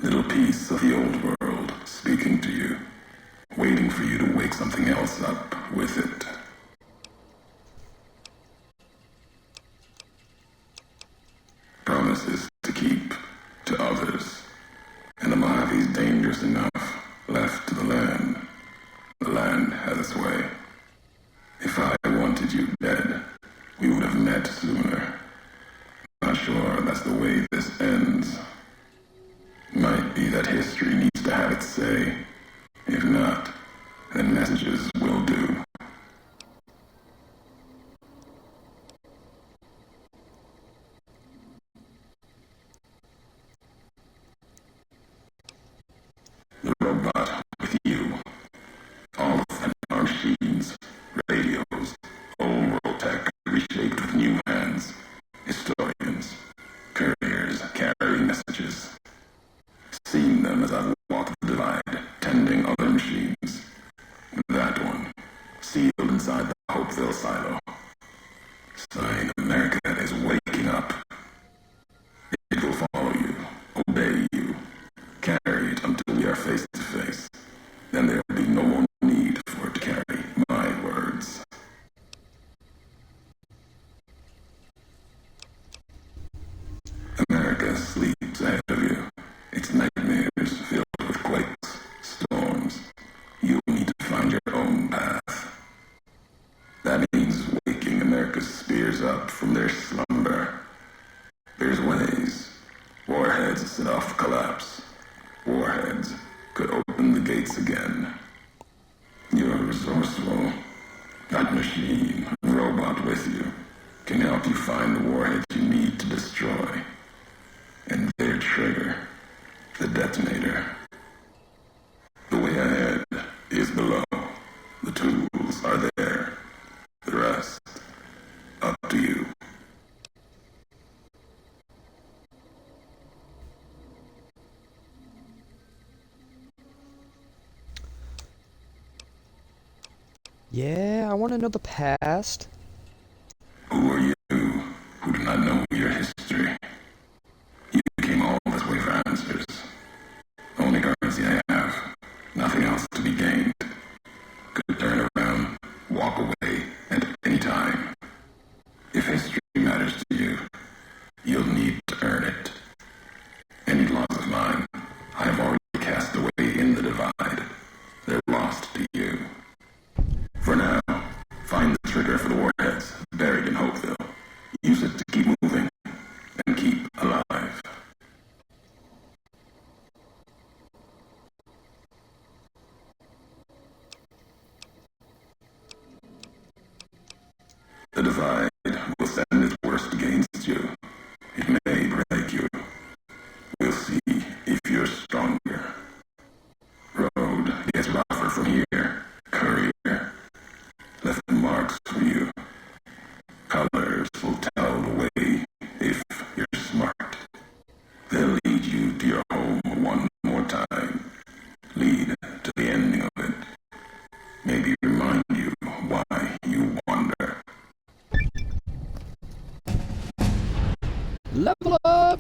Little piece of of the old world speaking to you, waiting for you to wake something else up with it. Promises to keep to others, and the Mojave's dangerous enough left to the land. The land has its way. If I wanted you dead, we would have met sooner. Not sure that's the way this ends. Might be that history needs to have its say. If not, then messages will do. The robot with you. All of them are machines, radios, old world tech reshaped with new hands. Historians, couriers carrying messages. Seen them as I've walked the divide, tending other machines. That one, sealed inside the Hopeville silo. Sign America is waking up. It will follow you, obey you, carry it until we are face to face. Then there will be no more need for it to carry my words. America sleeps ahead of you. Its nightmares filled with quakes, storms. You need to find your own path. That means waking America's spears up from their slumber. There's ways. Warheads set off collapse. Warheads could open the gates again. You're resourceful. That machine, robot with you, can help you find the warheads you need to destroy. And their trigger, the detonator. The way ahead is below. The tools are there. The rest, up to you. Yeah, I want to know the past. Who are you who do not know your history? You came all this way for answers. Only currency I have. Nothing else to be gained. Could turn around, walk away at any time. If history matters to you, you'll need to earn it. Any loss of mine, I have already cast away in the divide. They're lost to you. For now, find the trigger for the warheads buried in Hopeville. Use it to keep moving and keep alive. The divide will send its worst against you. It may break you. We'll see if you're stronger. Road gets rougher from here. Courier left marks for you. Colors will tell the way if you're smart. They'll lead you to your home one more time. Lead to the ending of it. Maybe remind you why you wander. Level up!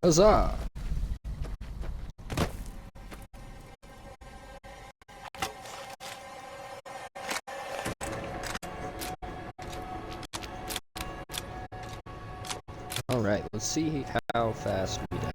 Huzzah! Alright, let's see how fast we die.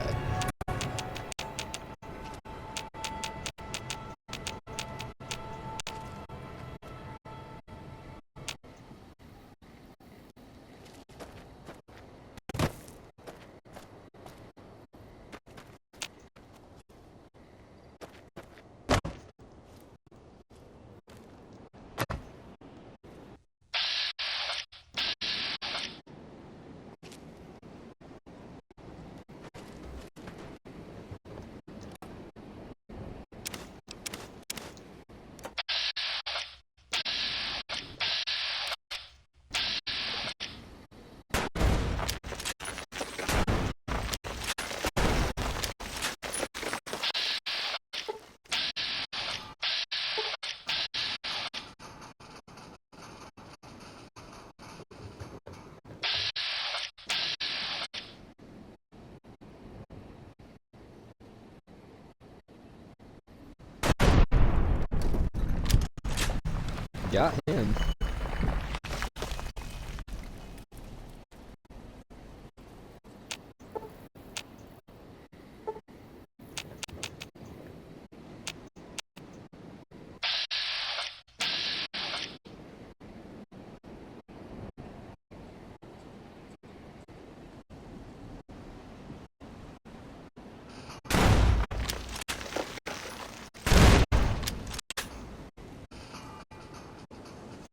Got him.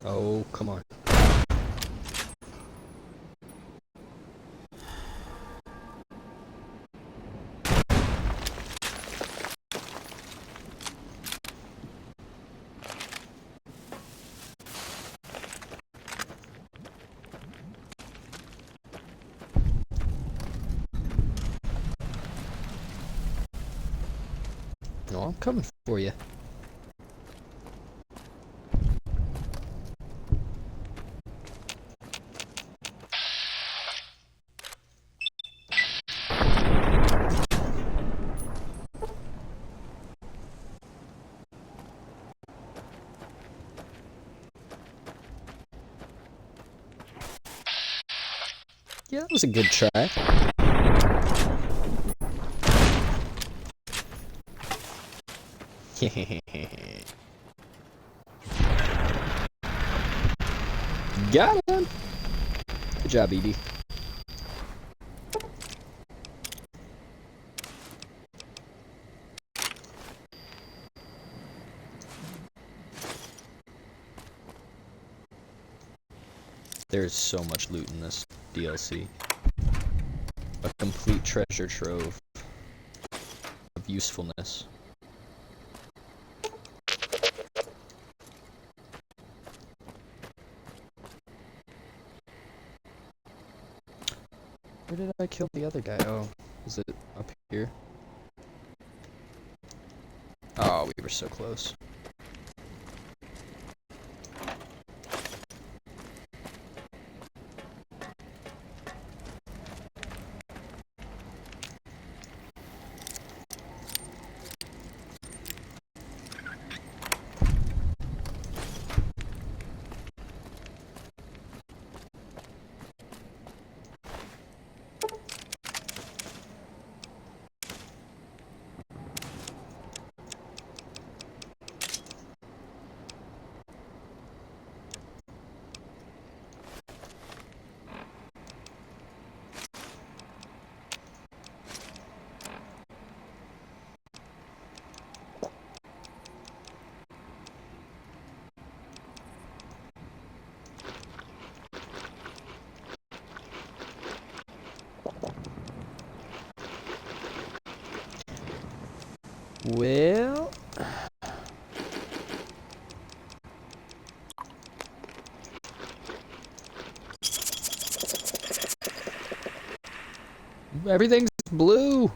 Oh, come on. No, I'm coming for you. Yeah, that was a good try. Got him! Good job, Edie. There's so much loot in this DLC. A complete treasure trove of usefulness. Where did I kill the other guy? Oh, is it up here? Oh, we were so close. Well... everything's blue!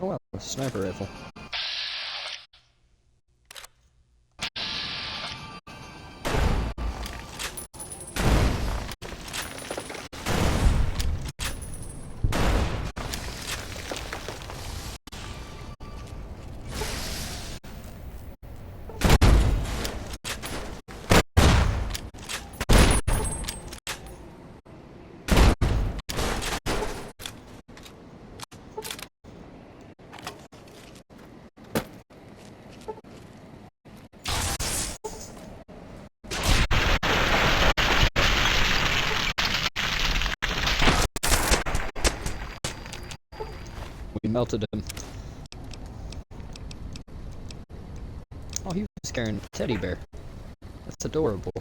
Oh wow, a sniper rifle. We melted him. Oh, he was carrying a teddy bear. That's adorable.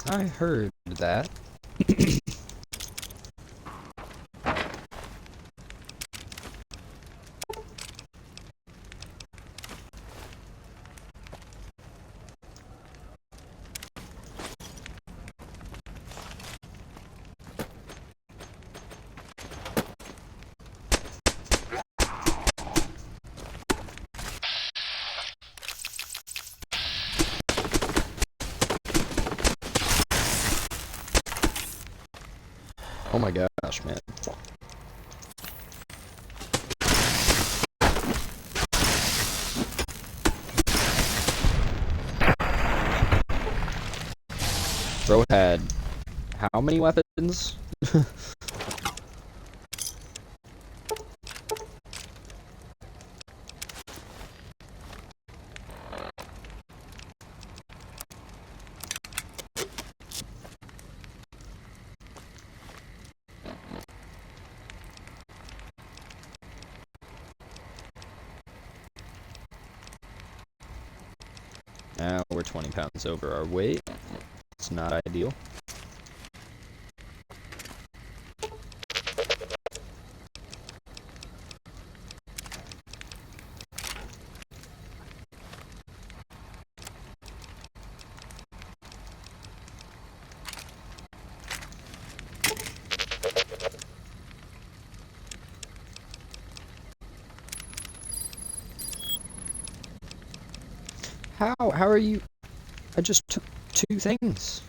I heard that. Oh my gosh, man. Bro had how many weapons? Now we're 20 pounds over our weight. It's not ideal. How are you? I just took 2 things.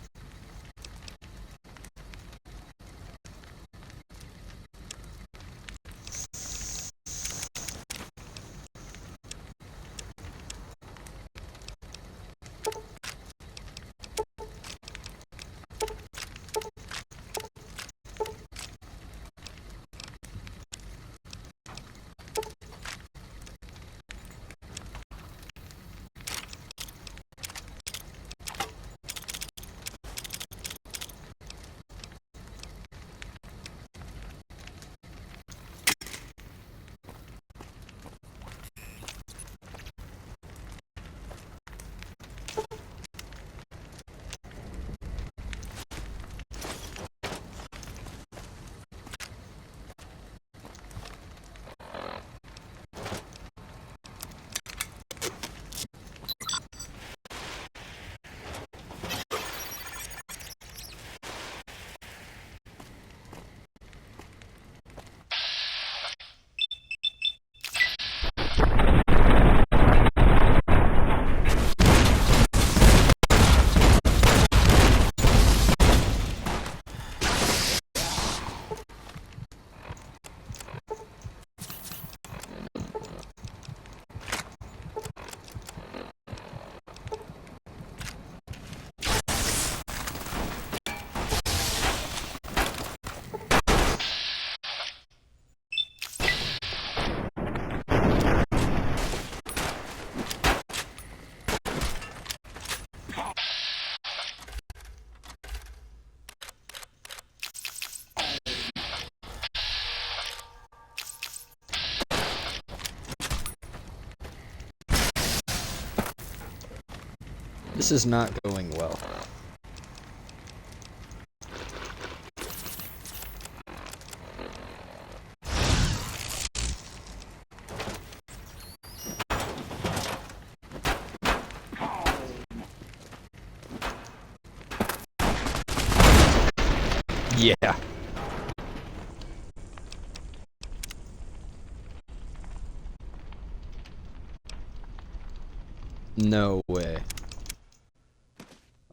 This is not going well. Yeah. No way.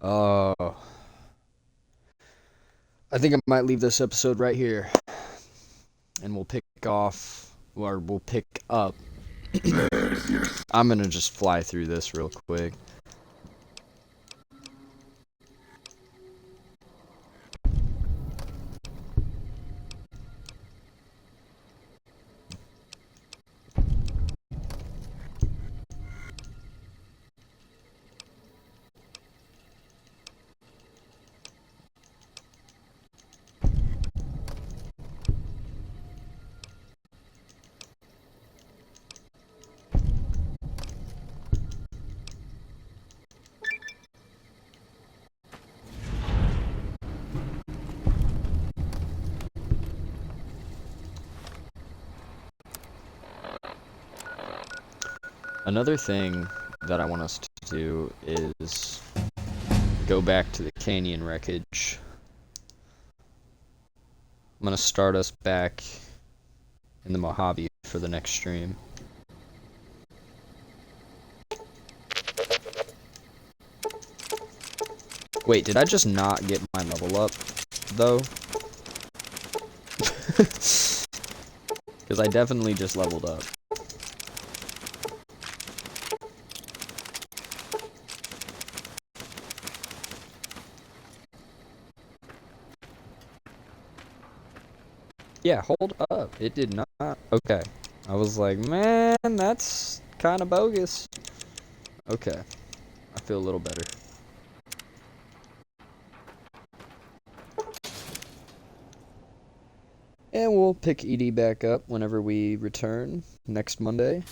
Oh. I think I might leave this episode right here. And we'll pick off, or we'll pick up. I'm gonna just fly through this real quick. Another thing that I want us to do is go back to the canyon wreckage. I'm gonna start us back in the Mojave for the next stream. Wait, did I just not get my level up, though? Because I definitely just leveled up. Yeah, hold up. It did not. Okay. I was like, man, that's kind of bogus. Okay. I feel a little better. And we'll pick ED back up whenever we return next Monday.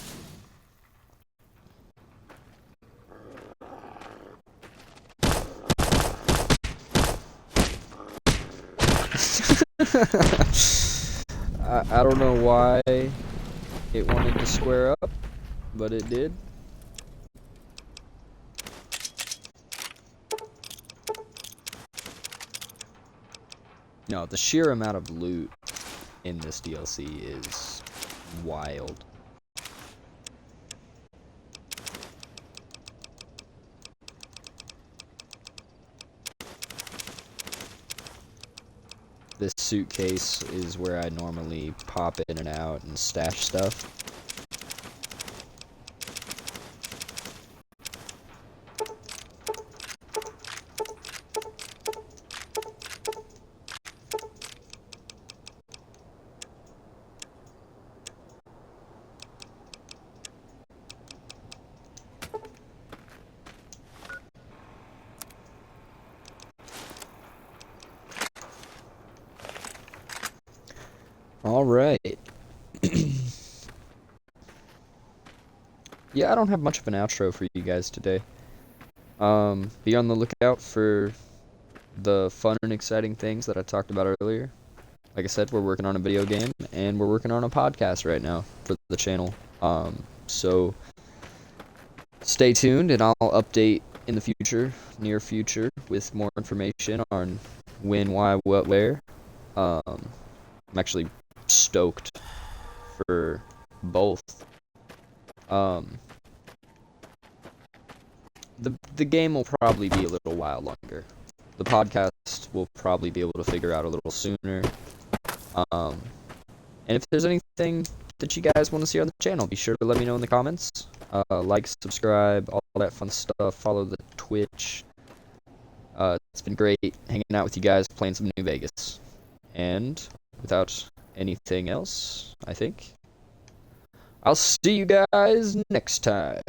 I don't know why it wanted to square up, but it did. No, the sheer amount of loot in this DLC is wild. This suitcase is where I normally pop in and out and stash stuff. All right. Yeah, I don't have much of an outro for you guys today. Be on the lookout for the fun and exciting things that I talked about earlier. Like I said, we're working on a video game, and we're working on a podcast right now for the channel. So stay tuned, and I'll update in the future, near future, with more information on when, why, what, where. I'm actually stoked for both. The game will probably be a little while longer. The podcast will probably be able to figure out a little sooner. And if there's anything that you guys want to see on the channel, be sure to let me know in the comments. Like, subscribe, all that fun stuff. Follow the Twitch. It's been great hanging out with you guys, playing some New Vegas. And without anything else, I think I'll see you guys next time.